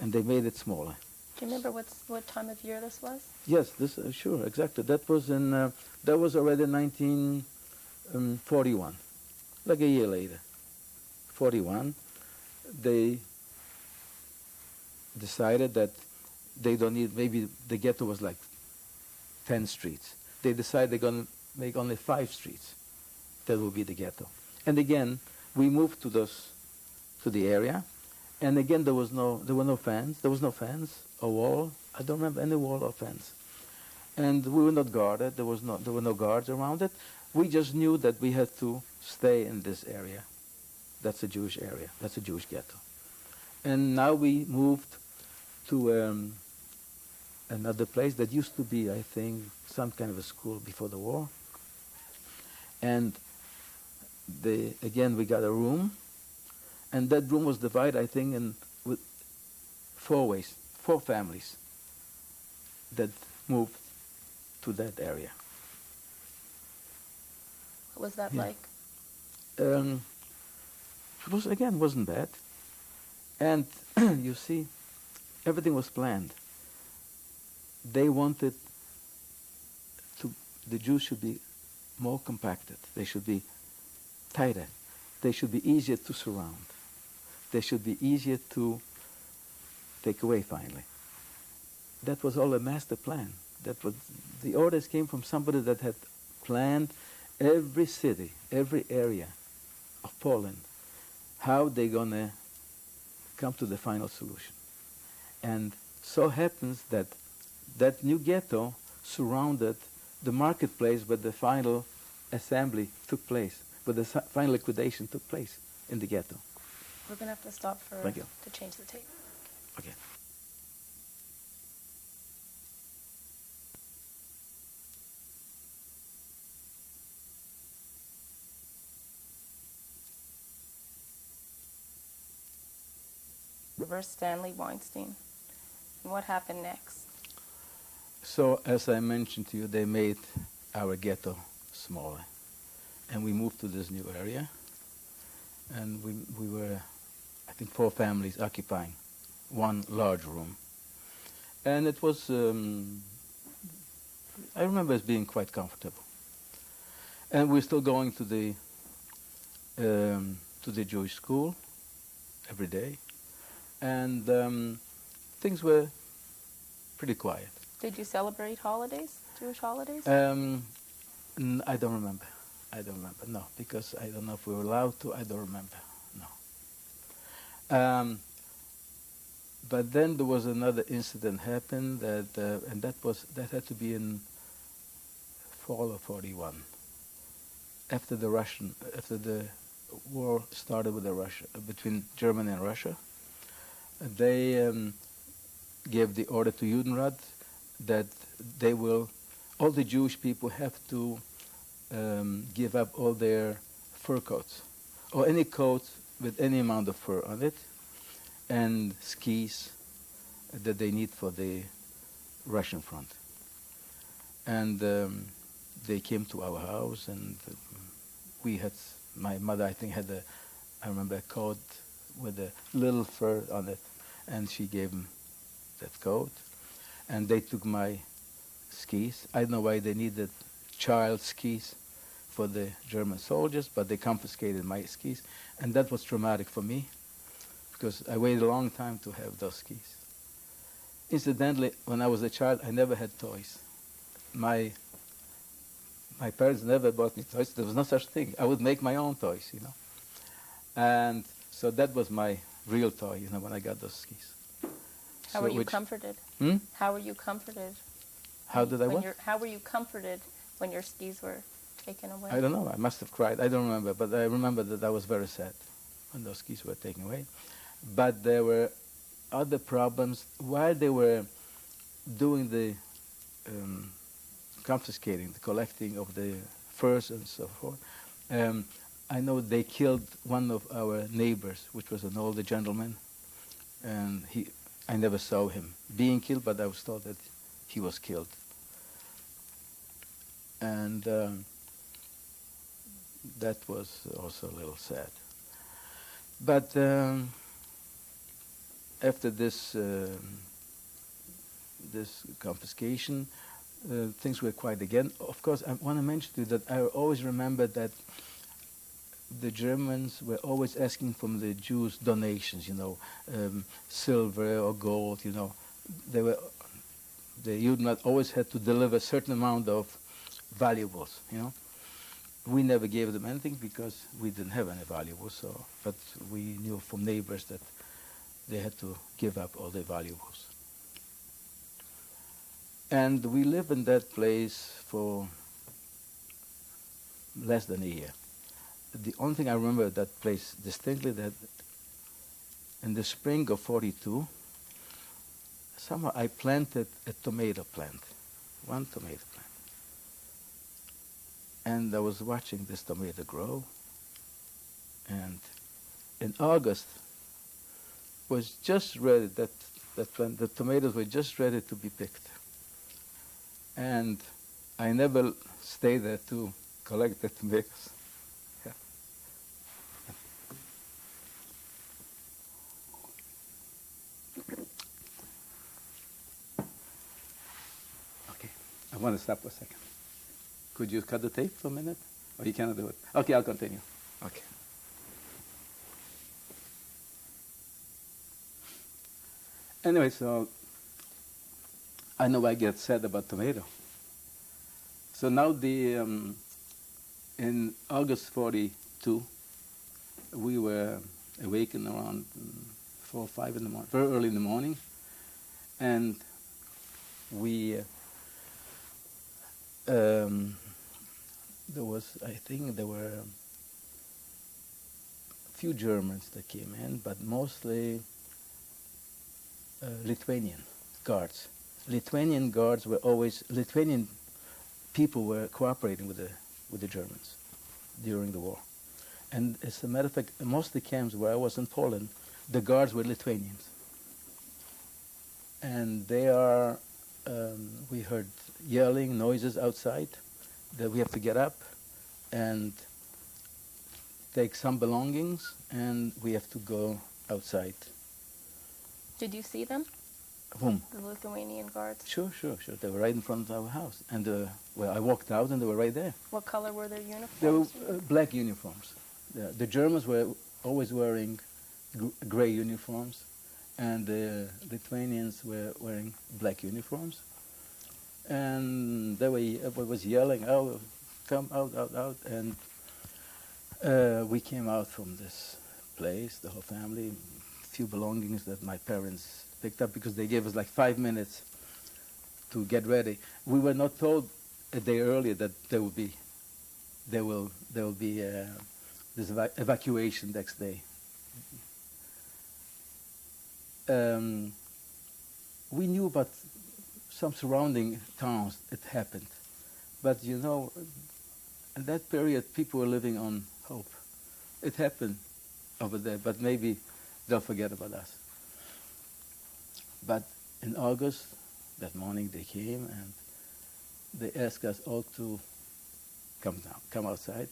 and they made it smaller. Do you remember what time of year this was? Yes, this sure, exactly. That was already 1941, like a year later. 41, they decided that they don't need. Maybe the ghetto was like 10 streets. They decided they're going to make only 5 streets. That will be the ghetto. And again, we moved to the area, and again there were no fence. There was no fence or wall. I don't remember any wall or fence. And we were not guarded. There were no guards around it. We just knew that we had to stay in this area. That's a Jewish area. That's a Jewish ghetto. And now we moved to another place that used to be, I think, some kind of a school before the war. And again we got a room, and that room was divided, I think, with 4 families that moved to that area. What was that like? It wasn't bad. And you see, everything was planned. They wanted the Jews should be more compacted. They should be tighter. They should be easier to surround. They should be easier to take away finally. That was all a master plan. The orders came from somebody that had planned every city, every area of Poland, how they're going to come to the final solution. And so happens that that new ghetto surrounded the marketplace where the final assembly took place, where the final liquidation took place in the ghetto. We're going to have to stop Thank you. to change the tape. Okay. Reverse Stanley Weinstein. And what happened next? So, as I mentioned to you, they made our ghetto smaller. And we moved to this new area. And we were, I think, 4 families occupying one large room. And it was, I remember it being quite comfortable. And we're still going to the Jewish school every day. And things were pretty quiet. Did you celebrate holidays, Jewish holidays? I don't remember. No, because I don't know if we were allowed to. I don't remember, no. But then there was another incident happened and that had to be in fall of 41. After the war started with between Germany and Russia, they gave the order to Judenrat that all the Jewish people have to give up all their fur coats, or any coat with any amount of fur on it, and skis that they need for the Russian front. And they came to our house, and my mother, I think, I remember a coat with a little fur on it, and she gave them that coat. And they took my skis. I don't know why they needed child skis for the German soldiers, but they confiscated my skis, and that was traumatic for me because I waited a long time to have those skis. Incidentally, when I was a child, I never had toys. My parents never bought me toys. There was no such thing. I would make my own toys, you know. And so that was my real toy, you know, when I got those skis. How were you comforted? Hmm? How were you comforted? How did I what? How were you comforted when your skis were taken away? I don't know. I must have cried. I don't remember, but I remember that I was very sad when those skis were taken away. But there were other problems while they were doing the confiscating, the collecting of the furs and so forth. I know they killed one of our neighbors, which was an older gentleman, and I never saw him being killed, but I was told that he was killed. And that was also a little sad. But after this confiscation, things were quiet again. Of course, I want to mention to you that I always remember that the Germans were always asking from the Jews donations, you know, silver or gold, you know. The Juden always had to deliver a certain amount of valuables, you know. We never gave them anything because we didn't have any valuables, but we knew from neighbors that they had to give up all their valuables. And we lived in that place for less than a year. The only thing I remember of that place distinctly, that in the spring of '42, somehow I planted a tomato plant, one tomato plant. And I was watching this tomato grow, and in August was just ready, that plant, the tomatoes were just ready to be picked. And I never stayed there to collect the tomatoes. Yeah. Okay, I want to stop for a second. Could you cut the tape for a minute? Or you cannot do it? Okay, I'll continue. Okay. Anyway, so I know I get sad about tomato. So now in August '42, we were awakened around 4 or 5 in the morning, very early in the morning, and we there were a few Germans that came in, but mostly Lithuanian guards. Lithuanian guards were always, Lithuanian people were cooperating with the Germans during the war. And as a matter of fact, most of the camps where I was in Poland, the guards were Lithuanians. And they are, we heard yelling noises outside, that we have to get up and take some belongings, and we have to go outside. Did you see them? Whom? The Lithuanian guards? Sure. They were right in front of our house. And I walked out and they were right there. What color were their uniforms? They were black uniforms. The Germans were always wearing gray uniforms, and the Lithuanians were wearing black uniforms. And everybody was yelling, "Oh, come out, out, out." And we came out from this place, the whole family, few belongings that my parents picked up because they gave us like 5 minutes to get ready. We were not told a day earlier that there will be this evacuation next day. We knew about some surrounding towns it happened, but you know, in that period people were living on hope. It happened over there, but maybe they'll forget about us. But in August, that morning they came and they asked us all to come outside.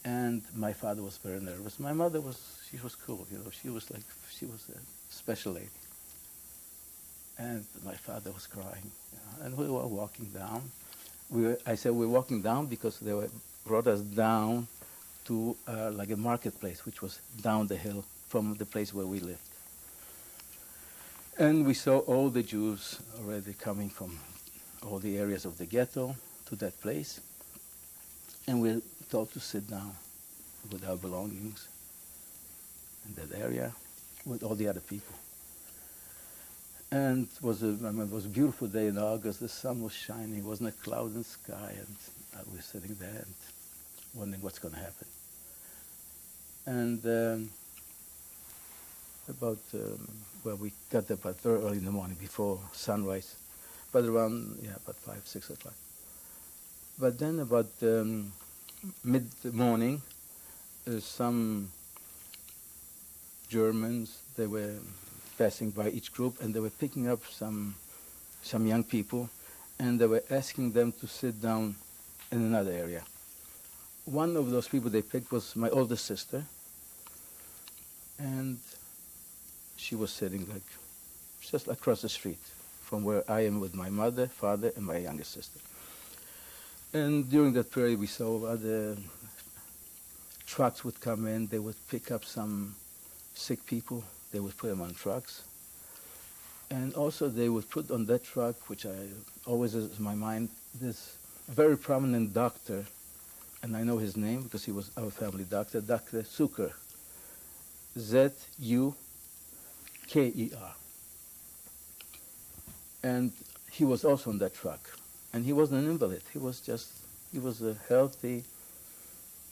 And my father was very nervous. My mother she was cool, you know, she was a special lady. And my father was crying, you know, and we were walking down. I said we're walking down because there were brought us down to like a marketplace, which was down the hill from the place where we lived. And we saw all the Jews already coming from all the areas of the ghetto to that place. And we were told to sit down with our belongings in that area with all the other people. And it was a beautiful day in August. The sun was shining. There wasn't a cloud in the sky. And we were sitting there and wondering what's going to happen. And we got there about very early in the morning, before sunrise, but around, about 5, 6 o'clock. But then about mid-morning, some Germans, they were passing by each group, and they were picking up some young people, and they were asking them to sit down in another area. One of those people they picked was my oldest sister, and she was sitting like just across the street from where I am with my mother, father, and my youngest sister. And during that period, we saw other trucks would come in. They would pick up some sick people. They would put them on trucks. And also they would put on that truck, which I always is in my mind, this very prominent doctor, and I know his name because he was our family doctor, Dr. Zucker, Z-U-K-E-R. And he was also on that truck. And he wasn't an invalid. He was a healthy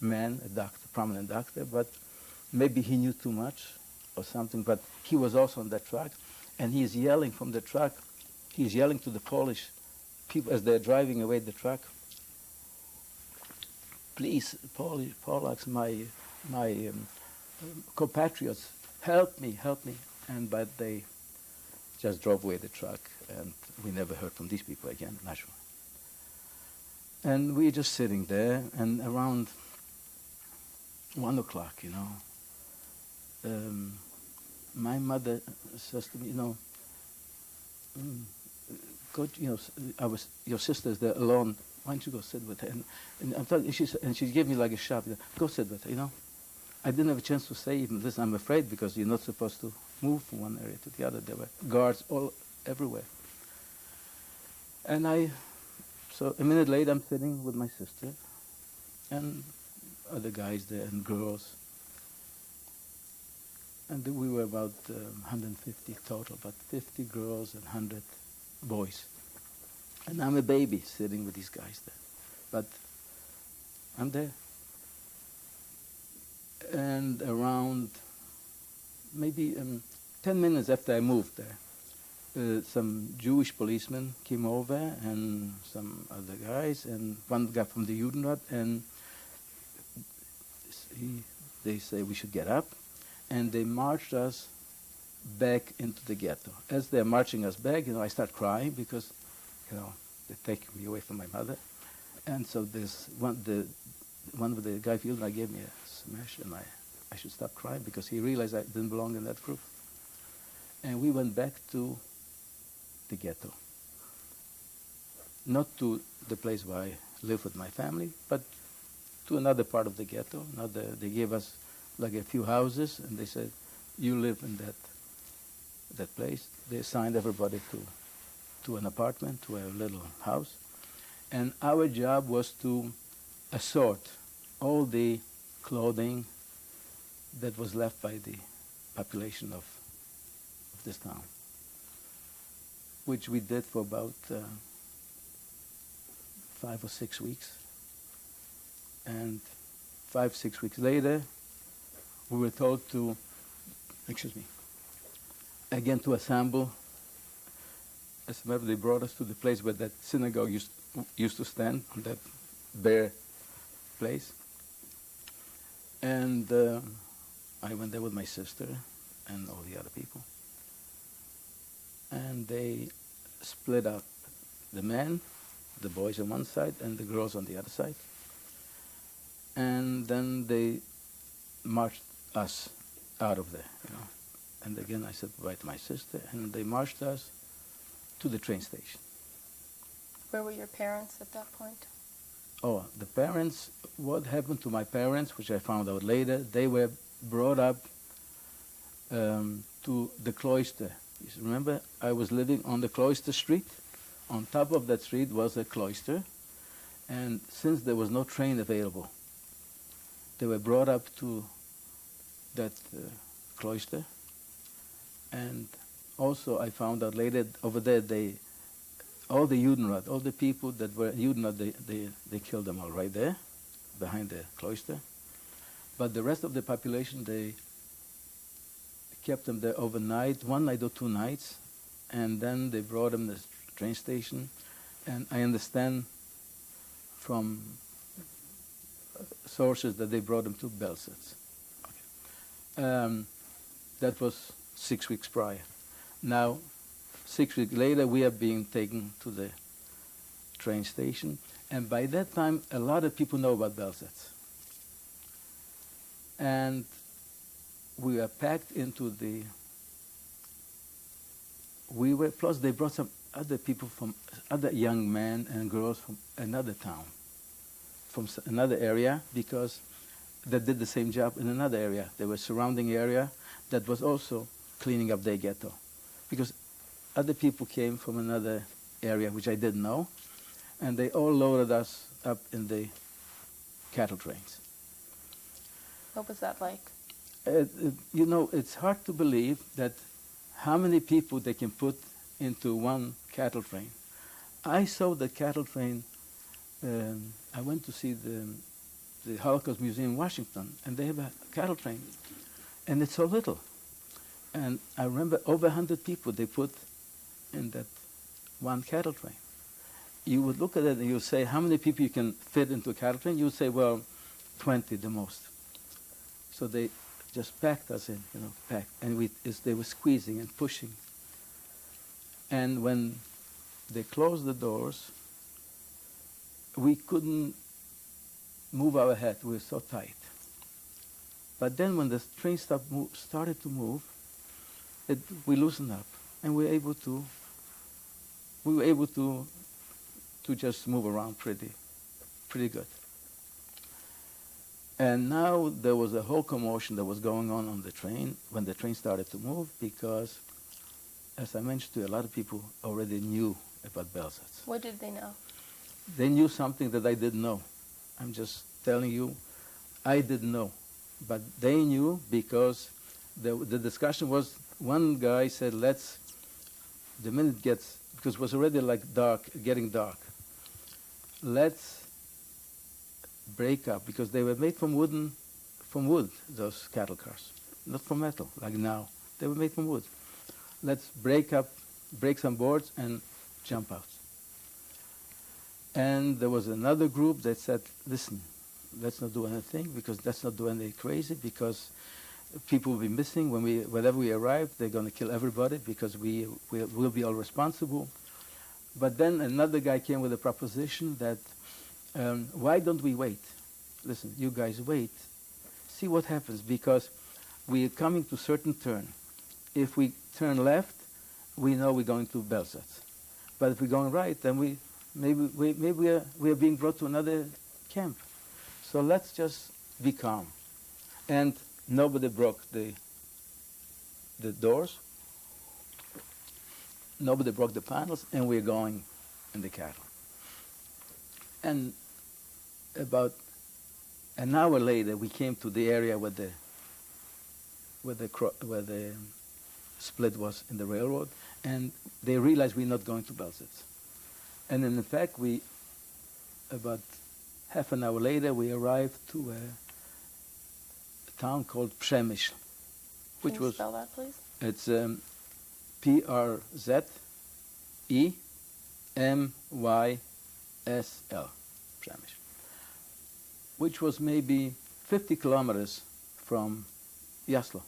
man, a doctor, prominent doctor, but maybe he knew too much or something, but he was also on that truck, and he is yelling from the truck. He's yelling to the Polish people as they're driving away the truck. Please, Polacks, my compatriots, help me. But they just drove away the truck, and we never heard from these people again, naturally. And we were just sitting there, and around 1 o'clock, my mother says to me, go, your sister's there alone. Why don't you go sit with her? And I'm talking, she gave me like a shove. Go sit with her. I didn't have a chance to say even this. I'm afraid because you're not supposed to move from one area to the other. There were guards everywhere. And so a minute later, I'm sitting with my sister and other guys there and girls. And we were about 150 total, about 50 girls and 100 boys. And I'm a baby sitting with these guys there. But I'm there. And around maybe 10 minutes after I moved there, some Jewish policemen came over and some other guys, and one guy from the Judenrat, and they say we should get up, and they marched us back into the ghetto. As they're marching us back, I start crying because, they're taking me away from my mother. And so this one of the guy from Judenrat gave me a smash, and I should stop crying because he realized I didn't belong in that group. And we went back to the ghetto. Not to the place where I live with my family, but to another part of the ghetto. They gave us like a few houses, and they said, you live in that place. They assigned everybody to an apartment, to a little house. And our job was to assort all the clothing that was left by the population of this town, which we did for about 5 or 6 weeks. And 5, 6 weeks later, we were told to, again to assemble. As a matter, they brought us to the place where that synagogue used to stand, on that bare place. And I went there with my sister and all the other people. And they split up the men, the boys on one side, and the girls on the other side. And then they marched us out of there, And again, I said bye to my sister, and they marched us to the train station. Where were your parents at that point? Oh, the parents, what happened to my parents, which I found out later, they were brought up to the cloister. You remember, I was living on the cloister street. On top of that street was a cloister. And since there was no train available, they were brought up to that cloister. And also I found out later, over there, all the Judenrat, all the people that were Judenrat, they killed them all right there, behind the cloister. But the rest of the population, they kept them there overnight, one night or 2 nights, and then they brought them to the train station. And I understand from sources that they brought them to Belzec. Okay. That was 6 weeks prior. Now, 6 weeks later, we are being taken to the train station, and by that time, a lot of people know about Belzec. And we were packed into the. Plus they brought some other people from, other young men and girls from another town, from another area, because they did the same job in another area. There was a surrounding area that was also cleaning up their ghetto, because other people came from another area which I didn't know, and they all loaded us up in the cattle trains. What was that like? You know, it's hard to believe that how many people they can put into one cattle train. I saw the cattle train. I went to see the Holocaust Museum in Washington, and they have a cattle train, and it's so little. And I remember over 100 people they put in that one cattle train. You would look at it and you would say, how many people you can fit into a cattle train? You would say, well, 20 the most. So they just packed us in, you know, packed. And they were squeezing and pushing. And when they closed the doors, we couldn't move our head. We were so tight. But then when the train started to move, we loosened up, and we were able to just move around pretty good. And now there was a whole commotion that was going on the train when the train started to move, because, as I mentioned to you, a lot of people already knew about Belzec. What did they know? They knew something that I didn't know. I'm just telling you, I didn't know. But they knew, because the discussion was, one guy said, the minute because it was already like getting dark, let's break up, because they were made from wood, those cattle cars, not from metal, like now. They were made from wood. Let's break some boards and jump out. And there was another group that said, listen, let's not do anything, because let's not do anything crazy, because people will be missing. Whenever we arrive, they're going to kill everybody, because we'll be all responsible. But then another guy came with a proposition that, why don't we wait? Listen, you guys wait. See what happens, because we are coming to a certain turn. If we turn left, we know we're going to Belzec. But if we're going right, then maybe we are being brought to another camp. So let's just be calm. And nobody broke the doors. Nobody broke the panels, and we're going in the cattle. And about an hour later, we came to the area where the split was in the railroad, and they realized we're not going to Belzec. And in fact, about half an hour later, we arrived to a town called Przemysl, which Can you spell that, please? It's Przemysl, Przemysl, which was maybe 50 kilometers from Jaslo.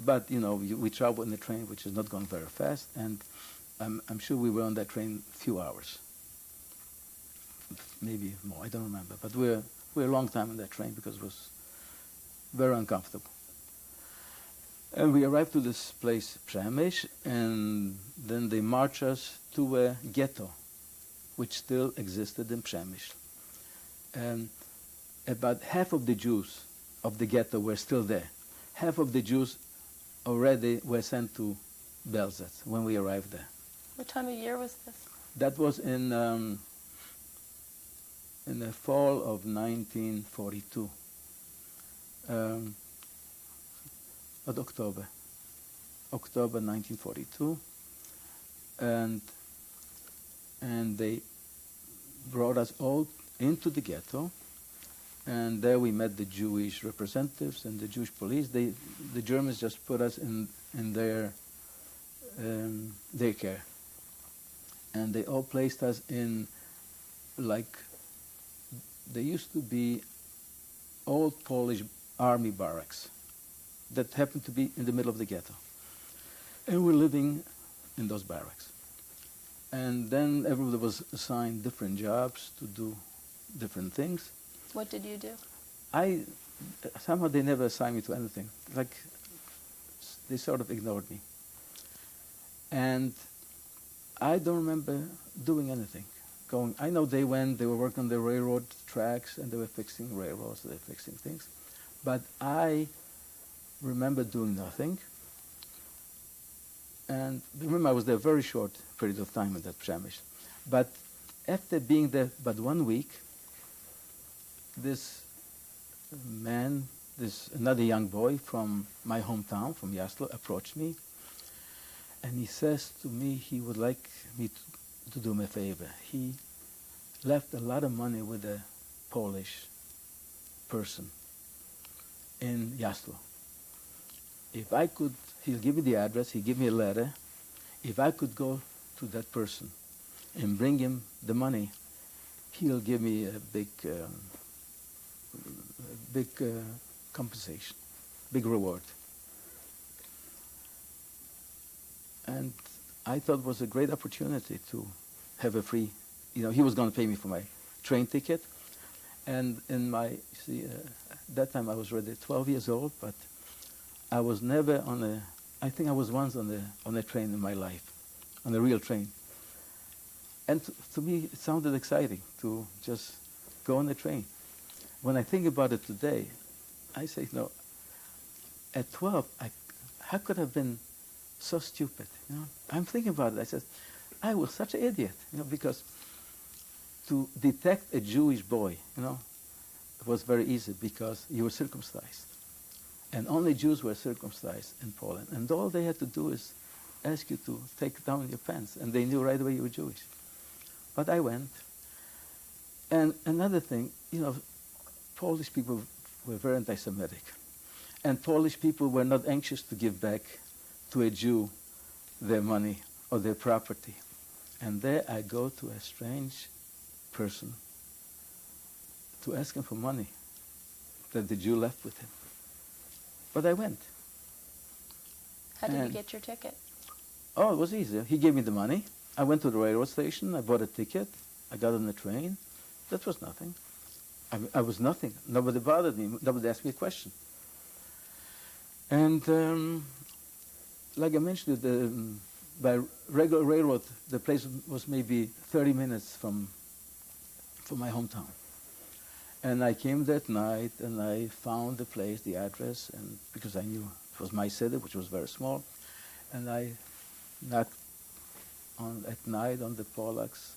But, you know, we traveled in the train, which is not going very fast, and I'm sure we were on that train a few hours. Maybe more, I don't remember. But we're a long time on that train, because it was very uncomfortable. And we arrived to this place, Przemysl, and then they marched us to a ghetto, which still existed in Przemysl. and about half of the Jews of the ghetto were still there. Half of the Jews already were sent to Belzec when we arrived there. What time of year was this? That was in the fall of 1942, at October 1942, and they brought us all into the ghetto, and there we met the Jewish representatives and the Jewish police. The Germans just put us in their care, and they all placed us in, like, there used to be old Polish army barracks that happened to be in the middle of the ghetto, and we're living in those barracks. And then everybody was assigned different jobs to do different things. What did you do? Somehow they never assigned me to anything. Like, they sort of ignored me. And I don't remember doing anything. I know they were working on the railroad tracks, and they were fixing railroads, they were fixing things. But I remember doing nothing. And remember, I was there a very short period of time in that Przemyśl. But after being there but 1 week, this man, another young boy from my hometown, from Jaslo, approached me. And he says to me he would like me to do him a favor. He left a lot of money with a Polish person in Jaslo. If I could, he'll give me the address, he'll give me a letter. If I could go to that person and bring him the money, he'll give me a big compensation, big reward. And I thought it was a great opportunity to have a free, he was going to pay me for my train ticket. And at that time I was already 12 years old, but I was never I think I was once on a train in my life, on a real train. And to me it sounded exciting to just go on a train. When I think about it today, I say, no, at 12, how could I have been so stupid? I'm thinking about it. I said, I was such an idiot, because to detect a Jewish boy, it was very easy because you were circumcised. And only Jews were circumcised in Poland. And all they had to do is ask you to take down your pants, and they knew right away you were Jewish. But I went. And another thing, Polish people were very anti-Semitic. And Polish people were not anxious to give back to a Jew their money or their property. And there I go to a strange person to ask him for money that the Jew left with him. But I went. How did you get your ticket? Oh, it was easy. He gave me the money. I went to the railroad station. I bought a ticket. I got on the train. That was nothing. I was nothing. Nobody bothered me. Nobody asked me a question. And like I mentioned, by regular railroad, the place was maybe 30 minutes from my hometown. And I came that night, and I found the place, the address, and because I knew it was my city, which was very small, and I knocked at night on the Polak's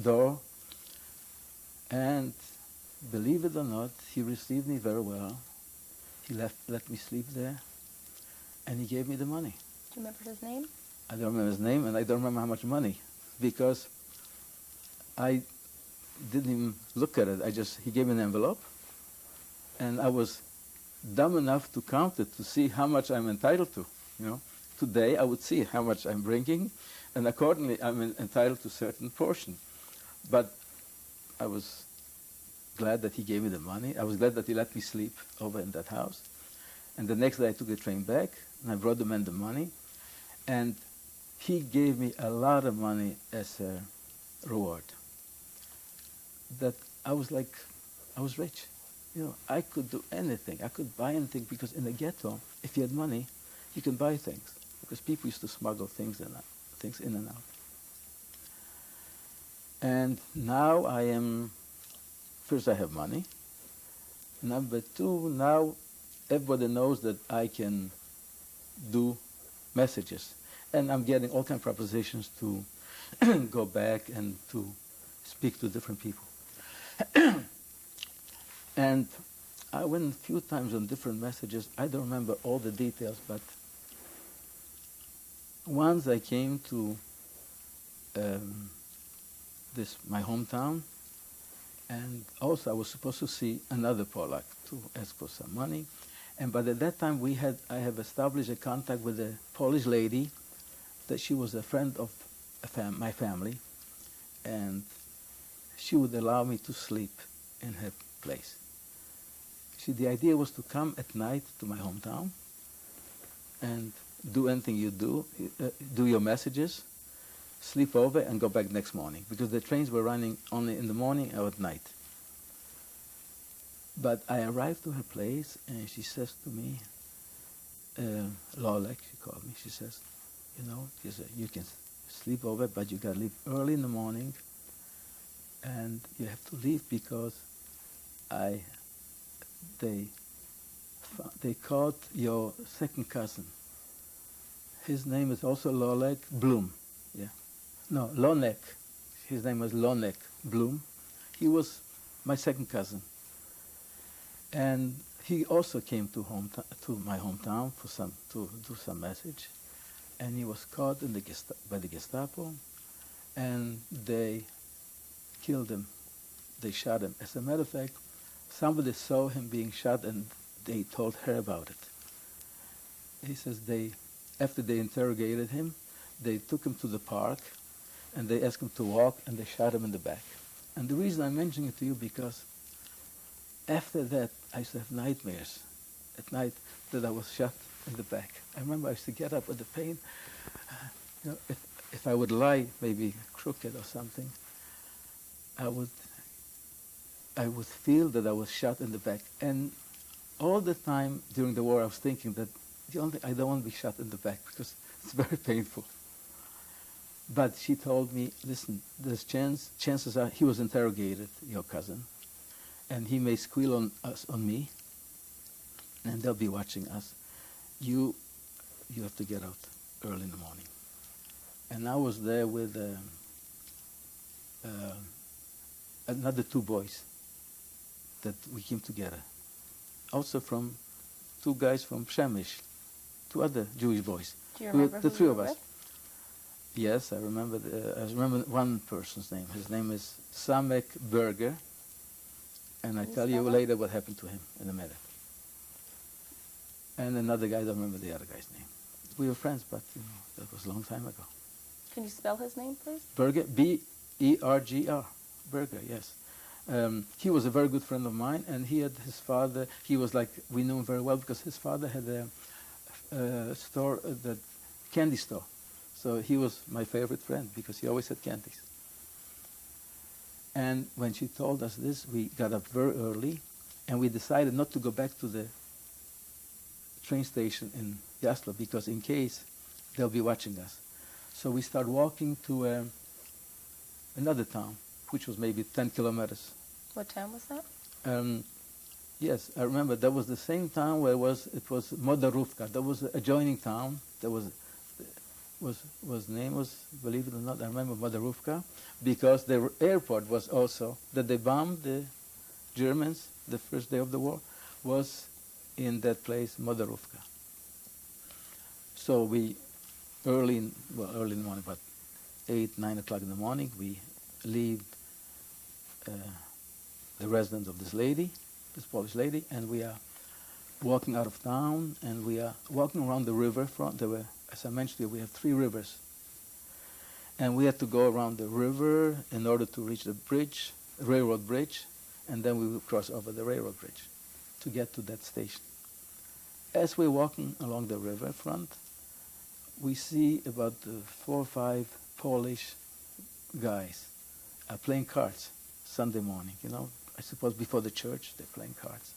door, and believe it or not, he received me very well. He let me sleep there, and he gave me the money. Do you remember his name? I don't remember his name, and I don't remember how much money, because I didn't even look at it. He gave me an envelope, and I was dumb enough to count it to see how much I'm entitled to. Today I would see how much I'm bringing, and accordingly I'm entitled to a certain portion. But I was glad that he gave me the money. I was glad that he let me sleep over in that house. And the next day I took the train back, and I brought the man the money, and he gave me a lot of money as a reward. That I was rich. I could do anything. I could buy anything, because in the ghetto, if you had money, you can buy things, because people used to smuggle things in and out. And now I am first, I have money. Number two, now everybody knows that I can do messages. And I'm getting all kinds of propositions to go back and to speak to different people. And I went a few times on different messages. I don't remember all the details, but once I came to my hometown, and also I was supposed to see another Polak to ask for some money. And by that time I have established a contact with a Polish lady that she was a friend of my family, and she would allow me to sleep in her place. See, the idea was to come at night to my hometown and do anything you do, do your messages, sleep over, and go back next morning, because the trains were running only in the morning or at night. But I arrived to her place, and she says to me, Lolek, she called me, she says, you can sleep over, but you gotta leave early in the morning, and you have to leave because they caught your second cousin. His name is also Lolek Bloom. Yeah. No, Lonek. His name was Lonek Bloom. He was my second cousin. And he also came to my hometown to do some message. And he was caught by the Gestapo, and they killed him. They shot him. As a matter of fact, somebody saw him being shot, and they told her about it. He says after they interrogated him, they took him to the park, and they asked him to walk, and they shot him in the back. And the reason I'm mentioning it to you, because after that, I used to have nightmares at night that I was shot in the back. I remember I used to get up with the pain. If I would lie, maybe crooked or something, I would feel that I was shot in the back. And all the time during the war, I was thinking that I don't want to be shot in the back because it's very painful. But she told me, listen, there's chances are he was interrogated, your cousin, and he may squeal on me, and they'll be watching us. You have to get out early in the morning. And I was there with another two boys that we came together. Also from two guys from Przemyśl, two other Jewish boys. Do you remember the who three you of were us. with? Yes, I remember. I remember one person's name. His name is Samek Berger, and I'll tell you later what happened to him in a minute. And another guy, I don't remember the other guy's name. We were friends, but that was a long time ago. Can you spell his name, please? Berger, B-E-R-G-R. Berger, yes. He was a very good friend of mine, and he had his father. He was like, we knew him very well because his father had a store, the candy store. So he was my favorite friend because he always had candies. And when she told us this, we got up very early, and we decided not to go back to the train station in Jaslo because in case they'll be watching us. So we started walking to another town, which was maybe 10 kilometers. What town was that? Yes, I remember. That was the same town where it was Modarówka. That was an adjoining town. That was name was, believe it or not, I remember Modarówka, because the airport was also, that they bombed the Germans the first day of the war, was in that place, Modarówka. So we, early in the morning, about 8, 9 o'clock in the morning, we leave the residence of this lady, this Polish lady, and we are walking out of town, and we are walking around the river front. There were, as I mentioned to you, we have 3 rivers. And we had to go around the river in order to reach the bridge, railroad bridge, and then we would cross over the railroad bridge to get to that station. As we're walking along the river front, we see about 4 or 5 Polish guys playing cards Sunday morning, I suppose before the church, they're playing cards.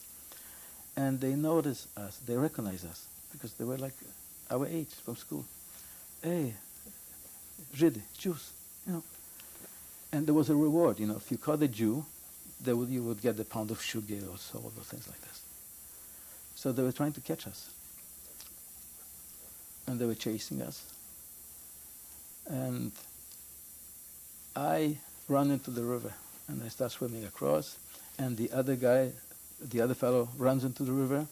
And they notice us, they recognize us, because they were like our age from school. Hey, Židy, Jews, And there was a reward, if you caught a Jew, you would get a pound of sugar or salt or things like this. So they were trying to catch us. And they were chasing us. And I run into the river, and I start swimming across, and the other guy, the other fellow, runs into the river.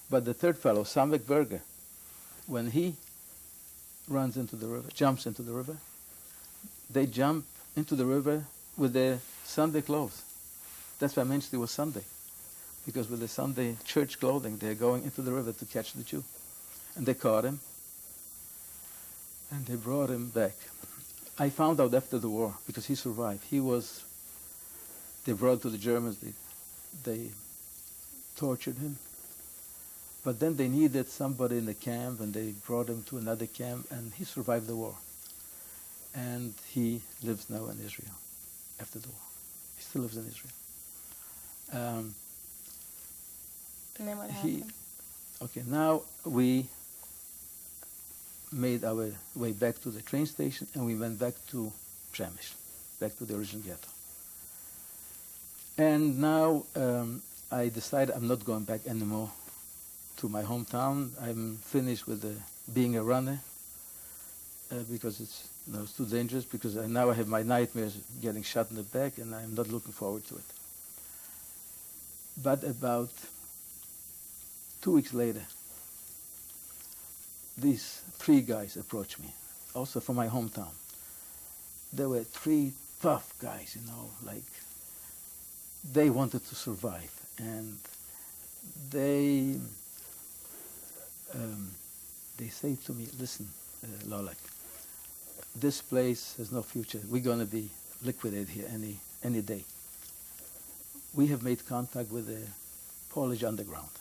But the third fellow, Samvik Berger, when he runs into the river, jumps into the river, they jump into the river with their Sunday clothes. That's why I mentioned it was Sunday, because with the Sunday church clothing, they're going into the river to catch the Jew. And they caught him, and they brought him back. I found out after the war, because he survived. They brought to the Germans, they tortured him. But then they needed somebody in the camp, and they brought him to another camp, and he survived the war. And he lives now in Israel after the war. He still lives in Israel. And then what happened? Okay, now we made our way back to the train station, and we went back to Przemyśl, back to the original ghetto. And now I decided I'm not going back anymore to my hometown. I'm finished with being a runner because it's too dangerous, because now I have my nightmares getting shot in the back, and I'm not looking forward to it. But about 2 weeks later, these 3 guys approached me, also from my hometown. They were 3 tough guys, like they wanted to survive, and they say to me, "Listen, Lolek, this place has no future. We're going to be liquidated here any day. We have made contact with the Polish underground,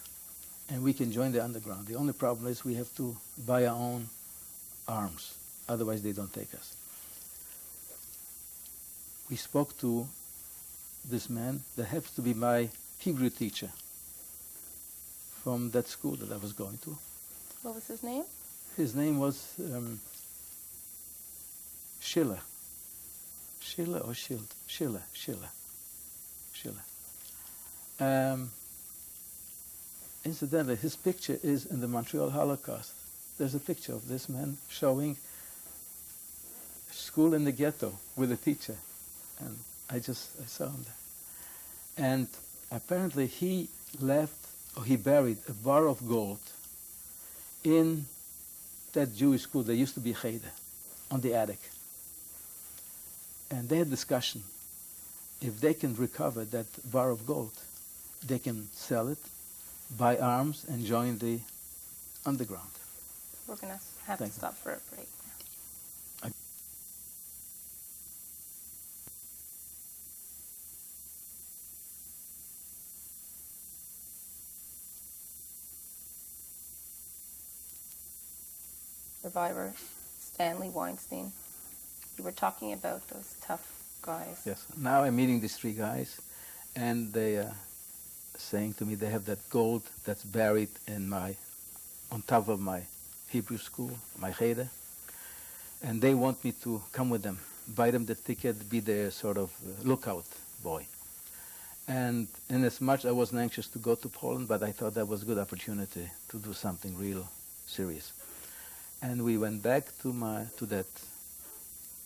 and we can join the underground. The only problem is we have to buy our own arms. Otherwise, they don't take us." We spoke to this man that happens to be my Hebrew teacher from that school that I was going to. What was his name? His name was Schiller. Schiller or Schild? Schiller. Incidentally, his picture is in the Montreal Holocaust. There's a picture of this man showing school in the ghetto with a teacher. And I saw him there. And apparently he buried a bar of gold in that Jewish school. There used to be Cheder on the attic. And they had discussion. If they can recover that bar of gold, they can sell it, buy arms, and join the underground. We're going to have to stop for a break now. Survivor Stanley Weinstein, you were talking about those tough guys. Yes. Now I'm meeting these 3 guys, and they are saying to me they have that gold that's buried on top of my Hebrew school, my Cheder, and they want me to come with them, buy them the ticket, be their sort of lookout boy. And inasmuch I wasn't anxious to go to Poland, but I thought that was a good opportunity to do something real serious. And we went back to my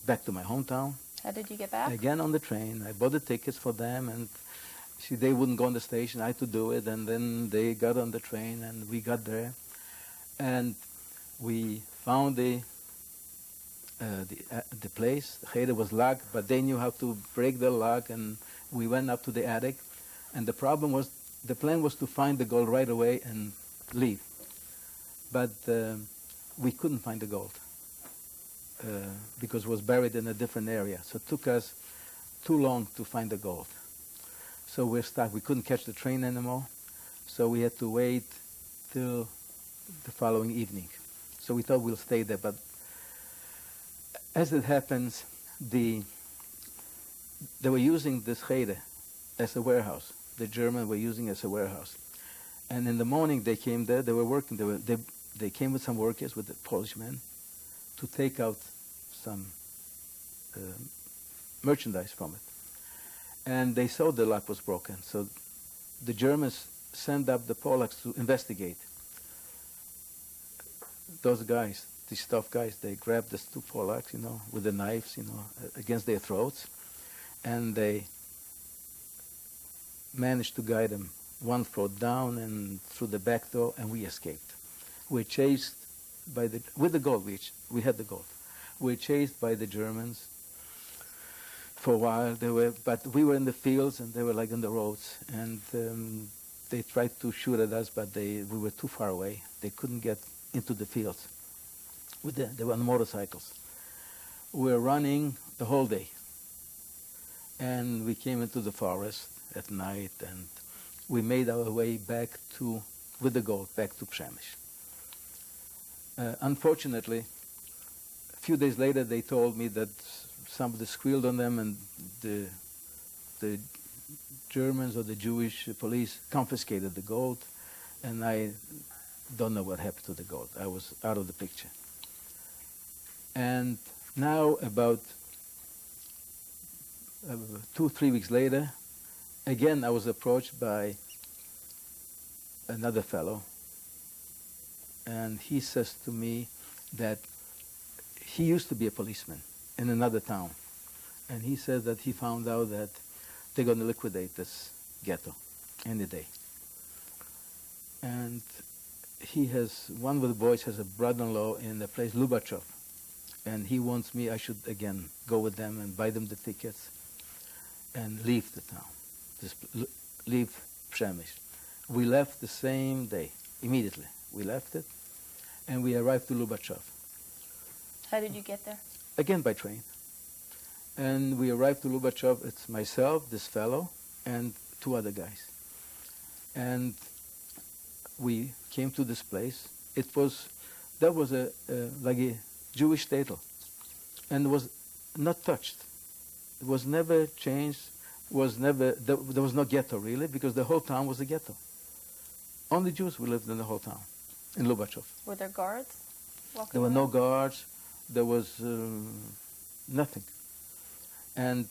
hometown. How did you get back? Again on the train. I bought the tickets for them, and they wouldn't go on the station. I had to do it, and then they got on the train, and we got there, and we found the place. The Cheder was locked, but they knew how to break the lock, and we went up to the attic. And the problem was, the plan was to find the gold right away and leave, but we couldn't find the gold because it was buried in a different area. So it took us too long to find the gold. So we're stuck. We couldn't catch the train anymore. So we had to wait till the following evening. So we thought we'll stay there. But as it happens, they were using this Cheder as a warehouse. The Germans were using it as a warehouse. And in the morning they came there. They were working. They came with some workers, with the Polish men, to take out some merchandise from it. and they saw the lock was broken. So the Germans sent up the Polacks to investigate. Those guys, these tough guys, they grabbed these two Polacks, with the knives, against their throats, and they managed to guide them one throat down and through the back door, and we escaped. We were chased with the gold. We had the gold. We were chased by the Germans for a while. But we were in the fields and they were like on the roads, and they tried to shoot at us, but we were too far away. They couldn't get into the fields. They were on motorcycles. We were running the whole day, and we came into the forest at night, and we made our way back with the gold, back to Przemyśl. Unfortunately, a few days later, they told me that somebody squealed on them, and the Germans or the Jewish police confiscated the gold, and I don't know what happened to the gold. I was out of the picture. And now, about 2-3 weeks later, again I was approached by another fellow, and he says to me that he used to be a policeman in another town, and he said that he found out that they're going to liquidate this ghetto any day. And one of the boys has a brother-in-law in the place Lubachov, and he wants me, I should again go with them and buy them the tickets and leave the town, leave Przemyśl. We left the same day, immediately. We left it, and we arrived to Lubachov. How did you get there? Again by train. And we arrived to Lubachov. It's myself, this fellow, and 2 other guys. And we came to this place. That was like a Jewish shtetl, and was not touched. It was never changed. There was no ghetto really, because the whole town was a ghetto. Only Jews who lived in the whole town, in Lubachov. Were there guards? There were no guards. There was nothing. And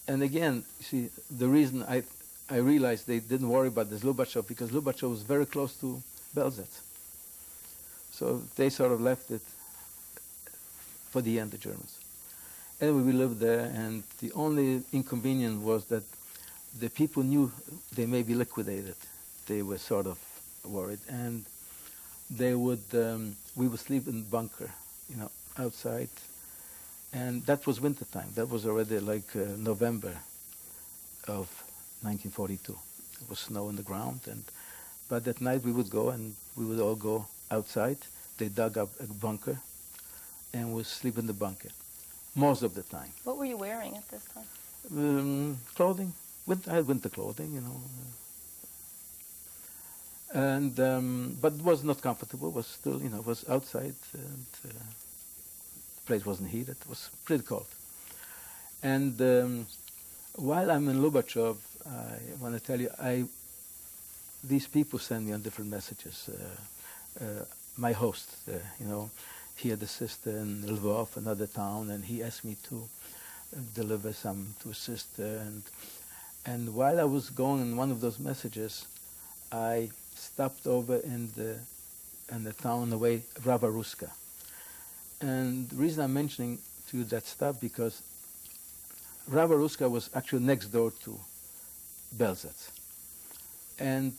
again, see, the reason I realized they didn't worry about this Lubachov, because Lubachov was very close to Belzec. So they sort of left it for the end, the Germans. Anyway, we lived there, and the only inconvenience was that the people knew they may be liquidated. They were sort of worried, and we would sleep in bunker, outside. And that was winter time. That was already like November of 1942. There was snow on the ground, but at night we would go, and we would all go outside. They dug up a bunker, and we sleep in the bunker most of the time. What were you wearing at this time? Clothing. I had winter clothing, and but it was not comfortable. It was still, it was outside, and the place wasn't heated. It was pretty cold. And while I'm in Lubachov, I want to tell you, these people send me on different messages. My host, he had a sister in Lvov, another town, and he asked me to deliver some to a sister. And while I was going in one of those messages, I stopped over in the town away, Ravaruska. And the reason I'm mentioning to you that stop, because Ravaruska was actually next door to Belzec. And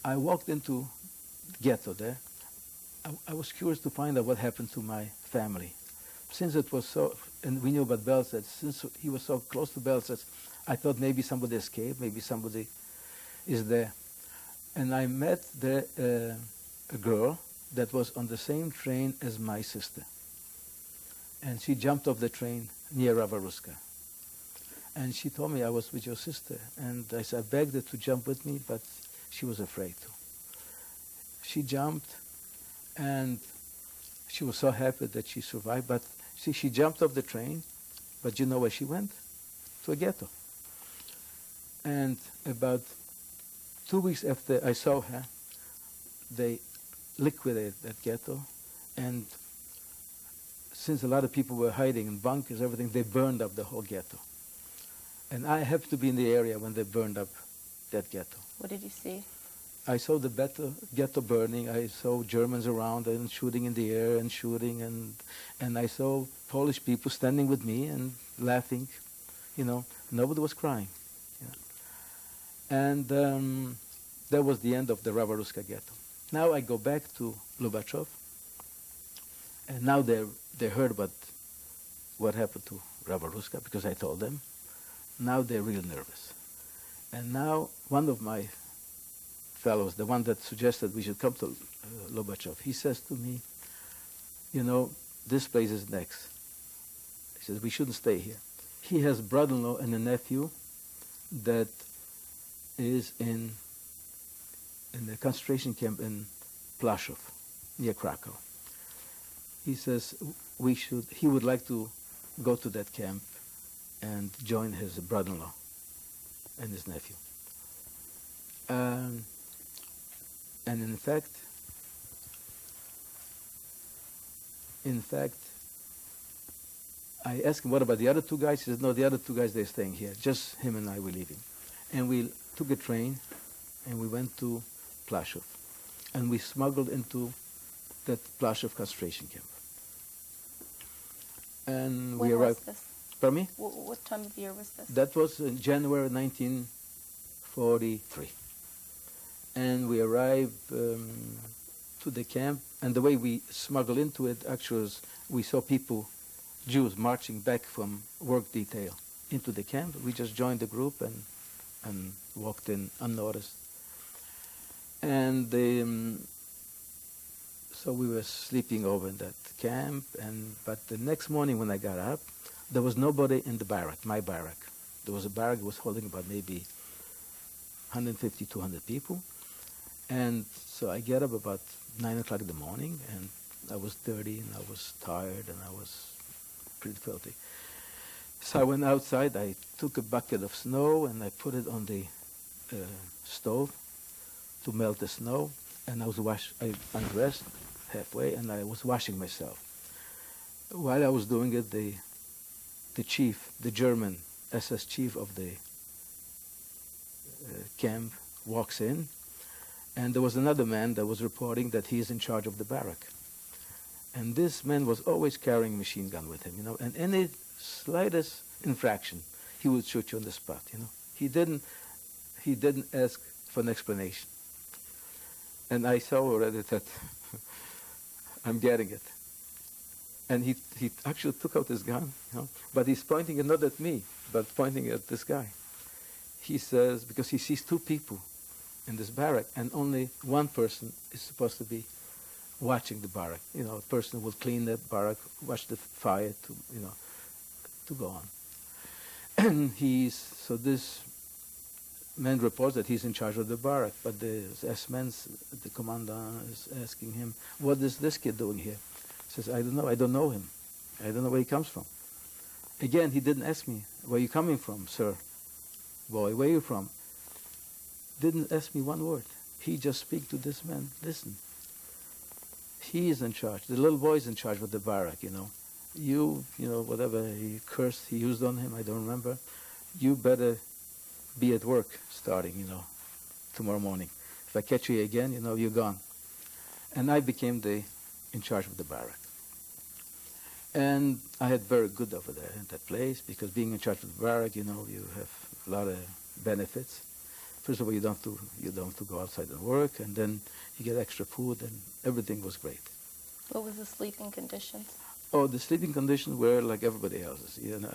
I walked into the ghetto there. I was curious to find out what happened to my family. Since it was so, and we knew about Belzec, since he was so close to Belzec, I thought maybe somebody escaped, maybe somebody is there. And I met there a girl that was on the same train as my sister. And she jumped off the train near Ravaruska. And she told me I was with your sister. And I said, I begged her to jump with me, but she was afraid to. She jumped, and she was so happy that she survived. But see, she jumped off the train, but you know where she went? To a ghetto. And about 2 weeks after I saw her, they liquidated that ghetto, and since a lot of people were hiding in bunkers, everything, they burned up the whole ghetto. And I happened to be in the area when they burned up that ghetto. What did you see? I saw the ghetto burning. I saw Germans around and shooting in the air and shooting, and I saw Polish people standing with me and laughing. You know, nobody was crying. Yeah. And that was the end of the Ravaruska ghetto. Now I go back to Lubachov, and now they heard about what happened to Ravaruska because I told them. Now they're real nervous. And now one of my fellows, the one that suggested we should come to Lubachov, he says to me, you know, this place is next. He says, we shouldn't stay here. He has brother-in-law and a nephew that is in the concentration camp in Plaszów, near Krakow. He says he would like to go to that camp and join his brother-in-law and his nephew. And in fact, I asked him, what about the other two guys? He said, no, the other two guys, they're staying here. Just him and I were leaving. And we took a train, and we went to Plaszów. And we smuggled into that Plaszów concentration camp. And When we arrived. was this? Pardon me? What time of year was this? That was in January 1943. And we arrived to the camp, and the way we smuggled into it actually was we saw people, Jews, marching back from work detail into the camp. We just joined the group and walked in unnoticed. And so we were sleeping over in that camp, but the next morning when I got up, there was nobody in the barrack, my barrack. There was a barrack that was holding about maybe 150, 200 people. And so I get up about 9 o'clock in the morning, and I was dirty, and I was tired, and I was pretty filthy. So I went outside, I took a bucket of snow, and I put it on the stove to melt the snow, and I undressed halfway, and I was washing myself. While I was doing it, the chief, the German SS chief of the camp walks in, and there was another man that was reporting that he is in charge of the barrack. And this man was always carrying a machine gun with him, you know, and any slightest infraction, he would shoot you on the spot, you know. He didn't ask for an explanation. And I saw already that I'm getting it. And he actually took out his gun, you know, but he's pointing it not at me, but pointing at this guy. He says, because he sees two people in this barrack, and only one person is supposed to be watching the barrack. You know, a person who will clean the barrack, watch the fire to go on. And so this man reports that he's in charge of the barrack, but the commandant is asking him, what is this kid doing here? He says, I don't know him. I don't know where he comes from. Again, he didn't ask me, where are you coming from, sir? Boy, where are you from? Didn't ask me one word. He just speak to this man, listen. He is in charge. The little boy is in charge of the barrack, you know. You know, whatever he used on him, I don't remember. You better be at work starting, you know, tomorrow morning. If I catch you again, you know, you're gone. And I became in charge of the barrack. And I had very good over there in that place, because being in charge of the barrack, you know, you have a lot of benefits. First of all, you don't have to go outside and work, and then you get extra food, and everything was great. What was the sleeping conditions? Oh, the sleeping conditions were like everybody else's. You know,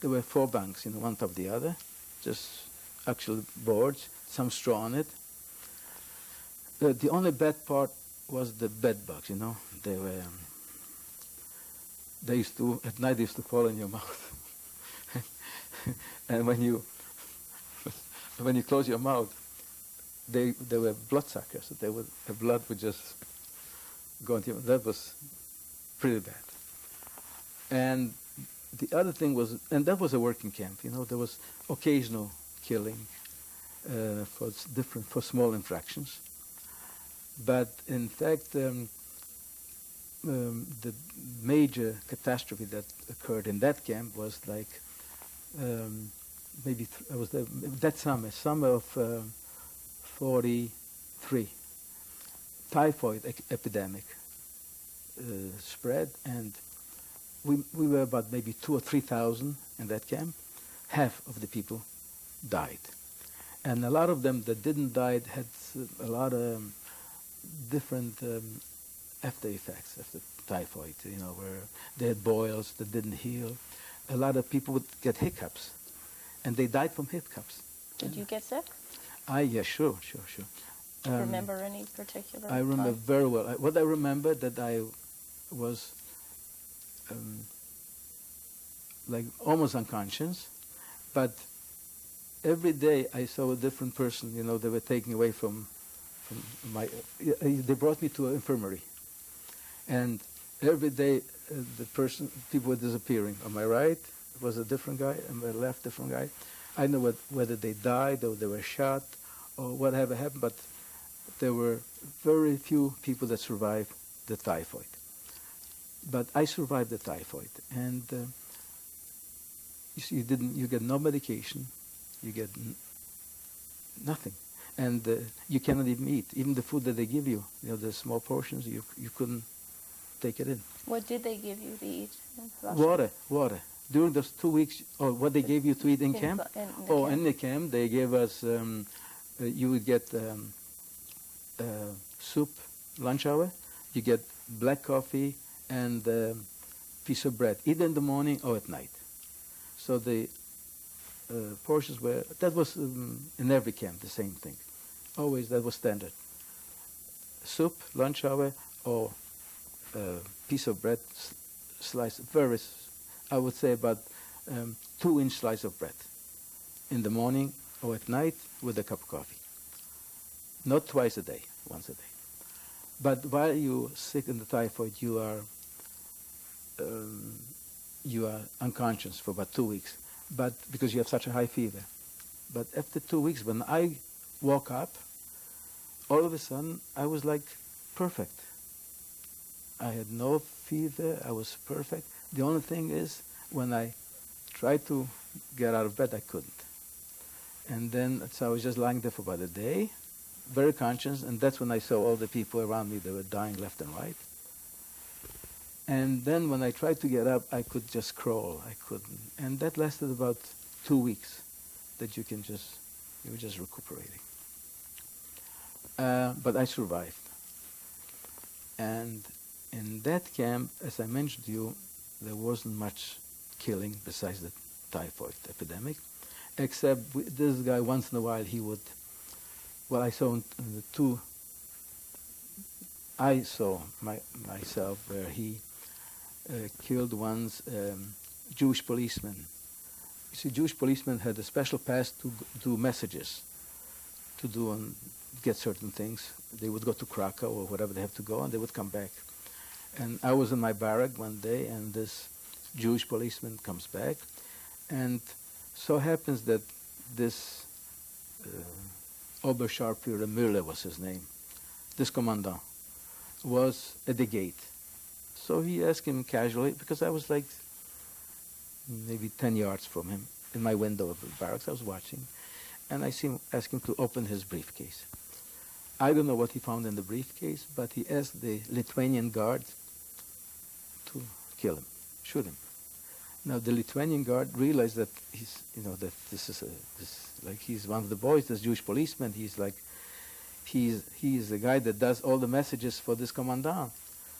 there were 4 bunks, you know, one top of the other, just actual boards, some straw on it. The only bad part was the bed bugs, you know. They used to, at night, they used to fall in your mouth. And when you close your mouth, they were bloodsuckers. The blood would just go into your mouth. That was pretty bad. And the other thing was, and that was a working camp, you know, there was occasional killing for small infractions. But in fact, the major catastrophe that occurred in that camp was like maybe I was there that summer of 43. Typhoid epidemic spread, and we were about maybe 2,000 or 3,000 in that camp. Half of the people died, and a lot of them that didn't die had a lot of different after effects of the typhoid. You know, where they had boils that didn't heal. A lot of people would get hiccups, and they died from hiccups. Did you get sick? Yeah, sure. Do you remember any particular I remember time? very well. What I remember that I was like almost unconscious, but every day I saw a different person. You know, they were taking away from my. They brought me to an infirmary, and every day people were disappearing. On my right was a different guy, on my left different guy. I know whether they died or they were shot or whatever happened, but there were very few people that survived the typhoid. But I survived the typhoid, and you see, you get no medication, you get nothing, and you cannot even eat. Even the food that they give you, the small portions, you couldn't take it in. What did they give you to eat in Russia? Water. During those 2 weeks, or what they gave you to eat in camp? In the camp, they gave us, you would get soup, lunch hour, you get black coffee and piece of bread, either in the morning or at night. So the portions were, that was in every camp, the same thing. Always, that was standard. Soup, lunch hour, or piece of bread, slice, I would say about 2-inch slice of bread in the morning or at night with a cup of coffee. Not twice a day, once a day. But while you're sick in the typhoid, you are unconscious for about 2 weeks, but because you have such a high fever. But after 2 weeks, when I woke up, all of a sudden I was like perfect. I had no fever. I was perfect. The only thing is, when I tried to get out of bed, I couldn't. And then, so I was just lying there for about a day, very conscious, and that's when I saw all the people around me that were dying left and right. And then when I tried to get up, I could just crawl. I couldn't. And that lasted about 2 weeks, that you were just recuperating. But I survived. And in that camp, as I mentioned to you, there wasn't much killing besides the typhoid epidemic, except this guy once in a while he would, I saw I saw myself where he killed once Jewish policemen. You see, Jewish policemen had a special pass to do messages, to do and get certain things. They would go to Krakow or whatever they have to go, and they would come back. And I was in my barrack one day, and this Jewish policeman comes back, and so happens that this Oberscharführer Müller was his name, this commandant, was at the gate. So he asked him casually, because I was like maybe 10 yards from him, in my window of the barracks, I was watching, and I asked him to open his briefcase. I don't know what he found in the briefcase, but he asked the Lithuanian guard to kill him, shoot him. Now the Lithuanian guard realized that he's one of the boys, this Jewish policeman. He's the guy that does all the messages for this commandant.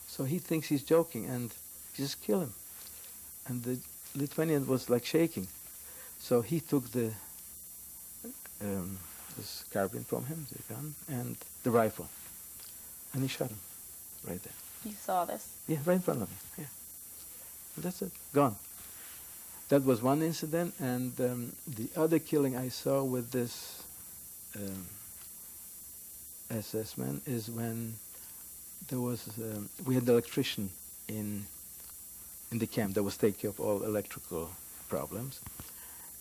So he thinks he's joking, and he just kill him. And the Lithuanian was like shaking. So he took this carbine from him, the gun, and the rifle, and he shot him right there. You saw this? Yeah, right in front of me. Yeah, and that's it. Gone. That was one incident, and the other killing I saw with this SS man is when there was we had the electrician in the camp that was taking care of all electrical problems,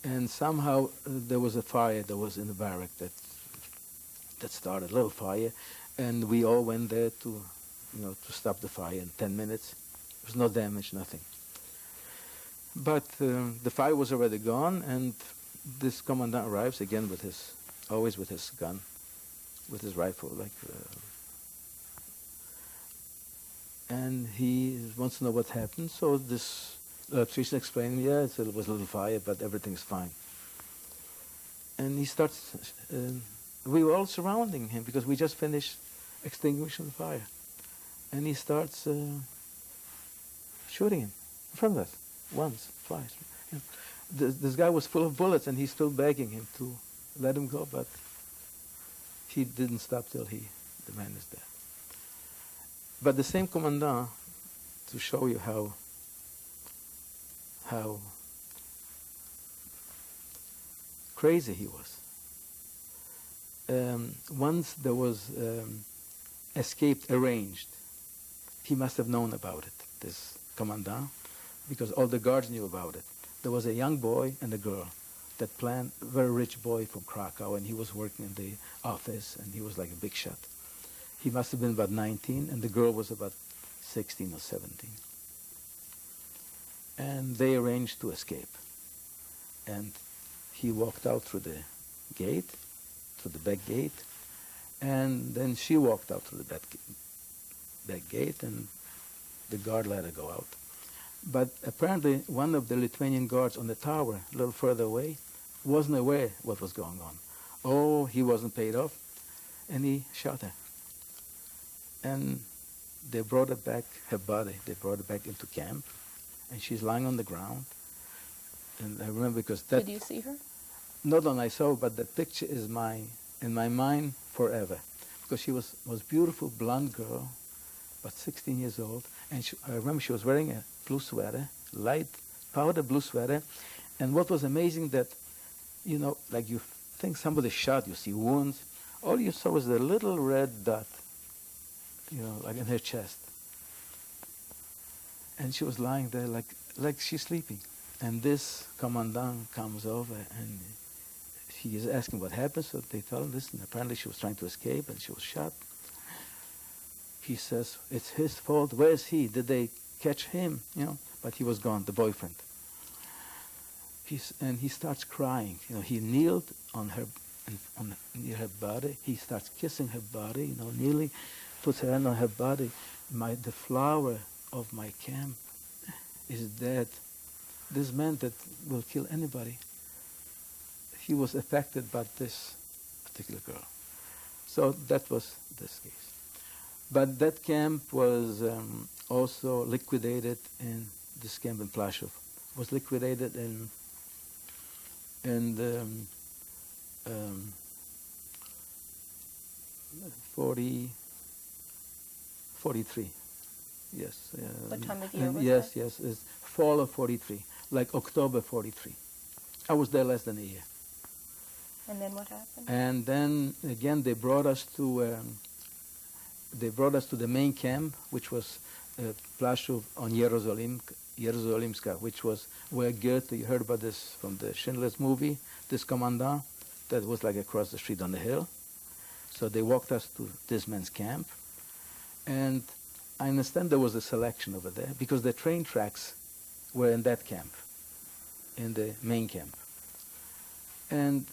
and somehow there was a fire that was in the barrack that started, a little fire, and we all went there to stop the fire in 10 minutes. There was no damage, nothing. But the fire was already gone, and this commandant arrives again with always with his gun, with his rifle, and he wants to know what happened. So this electrician explained, yeah, it was a little fire, but everything's fine. And he starts, we were all surrounding him because we just finished extinguishing the fire. And he starts shooting him in front of us, once, twice. You know, this guy was full of bullets, and he's still begging him to let him go, but he didn't stop till the man is dead. But the same commandant, to show you how crazy he was. Once there was escaped arranged. He must have known about it, this commandant, because all the guards knew about it. There was a young boy and a girl that planned, a very rich boy from Krakow, and he was working in the office, and he was like a big shot. He must have been about 19, and the girl was about 16 or 17. And they arranged to escape. And he walked out through the gate, through the back gate, and then she walked out through the back gate, and the guard let her go out. But apparently one of the Lithuanian guards on the tower, a little further away, wasn't aware what was going on. Oh, he wasn't paid off, and he shot her. And they brought her back, her body, they brought her back into camp, and she's lying on the ground. And I remember because that... Did you see her? Not only I saw, but the picture is in my mind forever. Because she was beautiful blonde girl, about 16 years old, and I remember she was wearing a blue sweater, light powder blue sweater, and what was amazing that, you know, like you think somebody shot, you see wounds, all you saw was a little red dot, you know, like in her chest. And she was lying there like she's sleeping. And this commandant comes over and he is asking what happened, so they tell him, listen, apparently she was trying to escape and she was shot. He says, it's his fault. Where is he? Did they catch him? You know, but he was gone, the boyfriend. And he starts crying. You know, he kneeled on her, near her body. He starts kissing her body. You know, kneeling, puts her hand on her body. The flower of my camp is dead. This man that will kill anybody. He was affected by this particular girl. So that was this case. But that camp was also liquidated in this camp in Plaszow. Was liquidated in 43. Yes. What time of year was yes, that? Yes, it's fall of 43, like October 43. I was there less than a year. And then what happened? And then again they brought us to the main camp, which was Plaszow on Jerozolimska, which was where Goethe, you heard about this from the Schindler's movie, this commandant that was like across the street on the hill. So they walked us to this man's camp. And I understand there was a selection over there because the train tracks were in that camp, in the main camp. And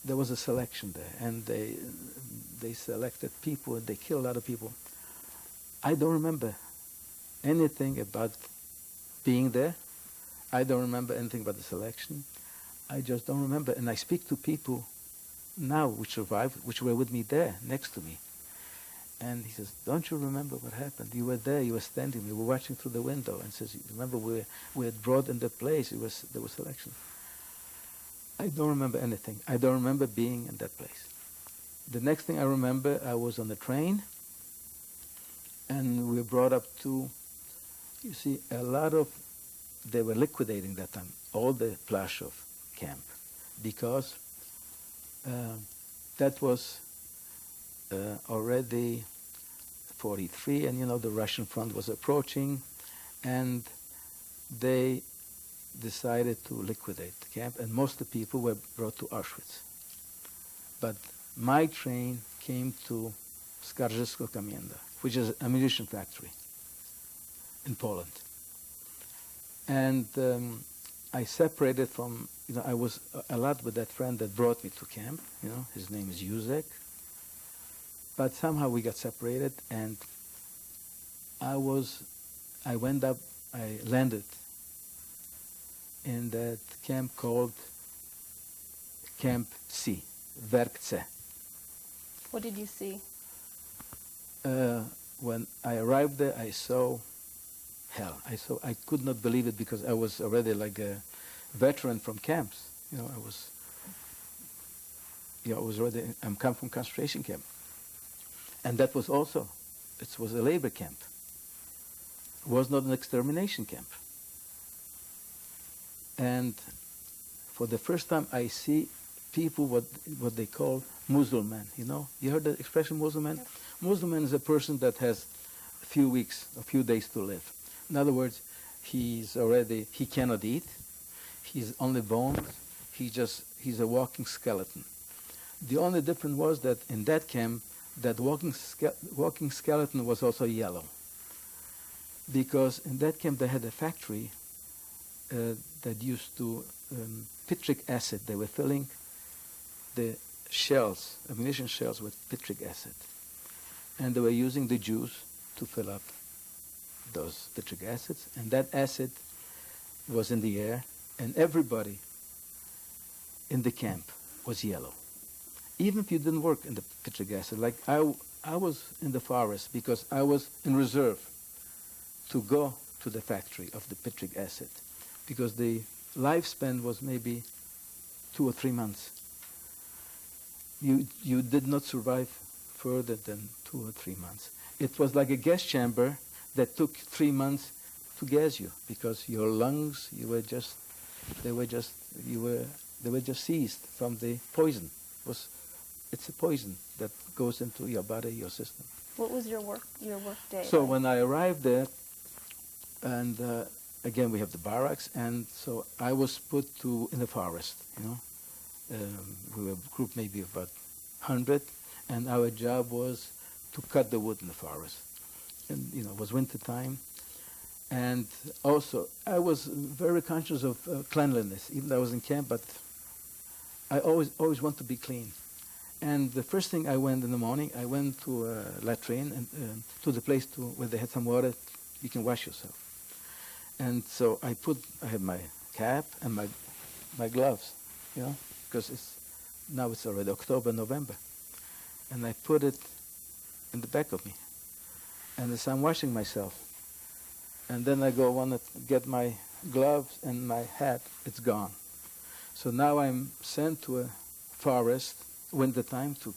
there was a selection there, and they selected people, and they killed a lot of people. I don't remember anything about being there. I don't remember anything about the selection. I just don't remember. And I speak to people now which survived, which were with me there, next to me. And he says, don't you remember what happened? You were there, you were standing, you were watching through the window. And says, remember we had brought in the place, there was selection. I don't remember anything. I don't remember being in that place. The next thing I remember, I was on the train, and we were brought up to, you see, they were liquidating that time, all the Plaszow camp, because that was already 43, and you know, the Russian front was approaching, and they decided to liquidate the camp, and most of the people were brought to Auschwitz. But my train came to Skarżysko-Kamienna, which is an ammunition factory in Poland. And I separated from, I was a lot with that friend that brought me to camp. His name is Yuzek. But somehow we got separated, and I landed in that camp called Camp C, Werk C. What did you see? When I arrived there, I saw hell. I could not believe it because I was already like a veteran from camps. I'm come from concentration camp. And that was also, it was a labor camp. It was not an extermination camp. And for the first time I see people what they call Muslim. You heard the expression Muslim? Yep. Muslim is a person that has a few days to live. In other words, he cannot eat, he's only bones, he's a walking skeleton. The only difference was that in that camp, that walking skeleton was also yellow. Because in that camp they had a factory that used to citric acid. They were filling the shells, ammunition shells, with citric acid. And they were using the juice to fill up those citric acids. And that acid was in the air, and everybody in the camp was yellow. Even if you didn't work in the citric acid. Like I was in the forest because I was in reserve to go to the factory of the citric acid, because the lifespan was maybe 2 or 3 months. You did not survive further than 2 or 3 months. It was like a gas chamber that took 3 months to gas you, because your lungs, they were just seized from the poison. It's a poison that goes into your body, your system. What was your work day? So like? when I arrived there, and again we have the barracks, and so I was put in the forest. We were a group maybe of about 100, and our job was to cut the wood in the forest. And it was winter time, and also I was very conscious of cleanliness, even though I was in camp. But I always want to be clean. And the first thing I went in the morning, I went to a latrine and to the place where they had some water, you can wash yourself. And so I had my cap and my gloves, because now it's already October, November. And I put it in the back of me. And as I'm washing myself, and then I want to get my gloves and my hat, it's gone. So now I'm sent to a forest, winter time, to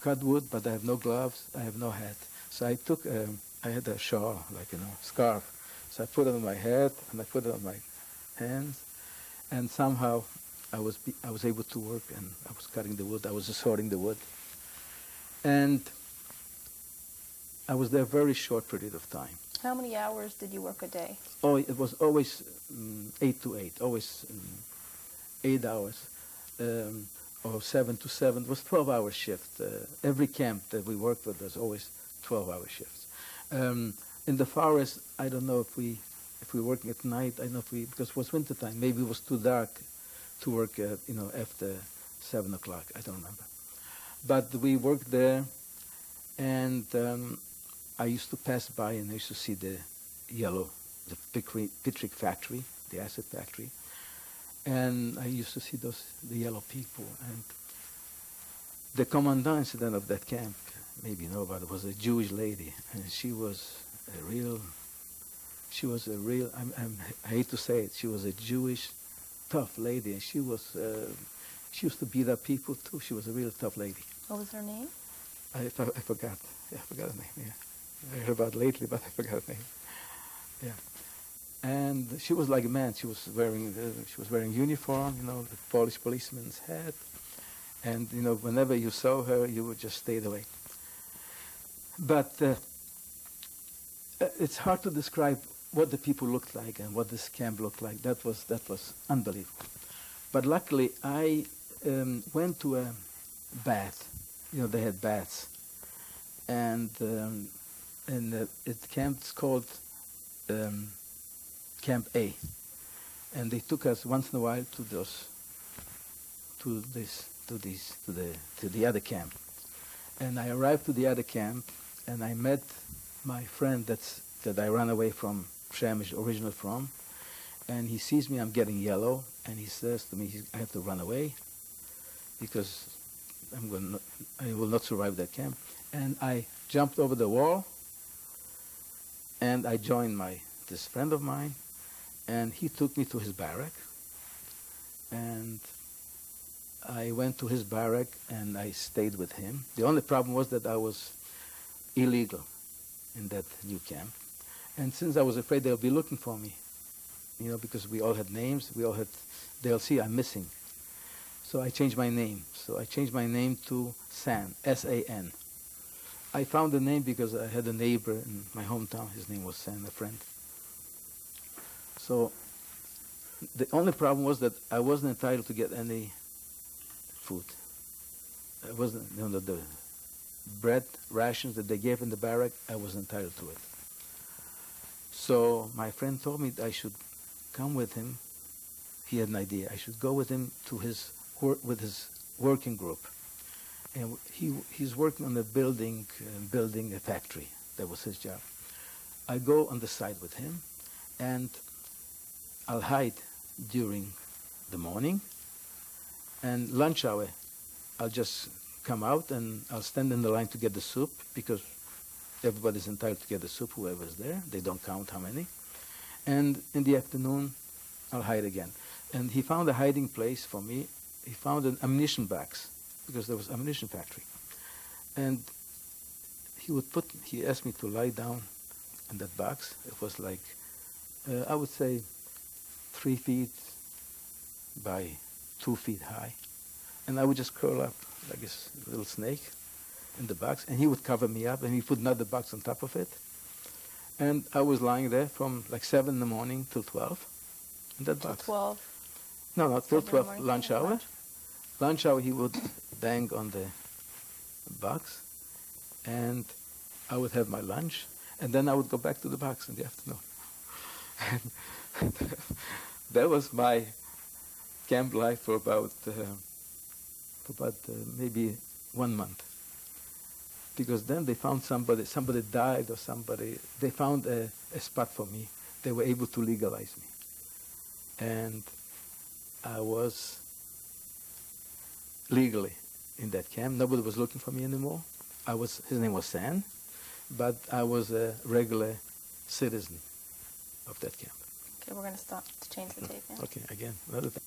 cut wood, but I have no gloves, I have no hat. So I had a shawl, like scarf. So I put it on my head and I put it on my hands, and somehow I was able to work, and I was cutting the wood, I was sorting the wood. And I was there a very short period of time. How many hours did you work a day? Oh, it was always 8 to 8, always 8 hours, or 7 to 7. It was 12-hour shift. Every camp that we worked with was always 12-hour shifts. In the forest, I don't know if we were working at night. I don't know because it was winter time. Maybe it was too dark to work, after 7 o'clock. I don't remember. But we worked there, and I used to pass by, and I used to see the citric factory, the acid factory, and I used to see the yellow people. And the commandant of that camp, maybe you know about it, was a Jewish lady, and she was a real, I hate to say it, she was a Jewish tough lady, and she used to beat up people too. She was a real tough lady. What was her name? I forgot. Yeah, I forgot her name. Yeah, I heard about it lately, but I forgot her name. Yeah, and she was like a man. She was wearing uniform, the Polish policeman's hat, and whenever you saw her, you would just stay away. But it's hard to describe what the people looked like and what this camp looked like. That was unbelievable. But luckily, I went to a bath. They had baths, and it's called Camp A, and they took us once in a while to the other camp. And I arrived to the other camp, and I met my friend that I ran away from, Shamish, originally from, and he sees me, I'm getting yellow, and he says to me, I have to run away because I will not survive that camp. And I jumped over the wall, and I joined this friend of mine, and he took me to his barrack, and I went to his barrack, and I stayed with him. The only problem was that I was illegal in that new camp. And since I was afraid they'll be looking for me, because we all had names, they'll see I'm missing. So I changed my name. So I changed my name to San, S-A-N. I found the name because I had a neighbor in my hometown. His name was San, a friend. So the only problem was that I wasn't entitled to get any food. I wasn't, the bread rations that they gave in the barrack, I was entitled to it. So my friend told me that I should come with him. He had an idea. I should go with him to his working group. And he's working on building a factory. That was his job. I go on the side with him, and I'll hide during the morning. And lunch hour, I'll just come out and I'll stand in the line to get the soup, because everybody's entitled to get the soup, whoever's there. They don't count how many. And in the afternoon, I'll hide again. And he found a hiding place for me. He found an ammunition box, because there was an ammunition factory. And he asked me to lie down in that box. It was like, I would say 3 feet by 2 feet high. And I would just curl up like a little snake in the box, and he would cover me up, and he put another box on top of it. And I was lying there from like 7 in the morning till 12 in that box. 12? No, till 12, lunch hour. Lunch hour, he would bang on the box, and I would have my lunch, and then I would go back to the box in the afternoon. And that was my camp life for about maybe 1 month. Because then they found somebody died, or they found a spot for me. They were able to legalize me. And I was legally in that camp. Nobody was looking for me anymore. His name was San, but I was a regular citizen of that camp. Okay, we're going to stop to change the tape now. Okay, again, another thing.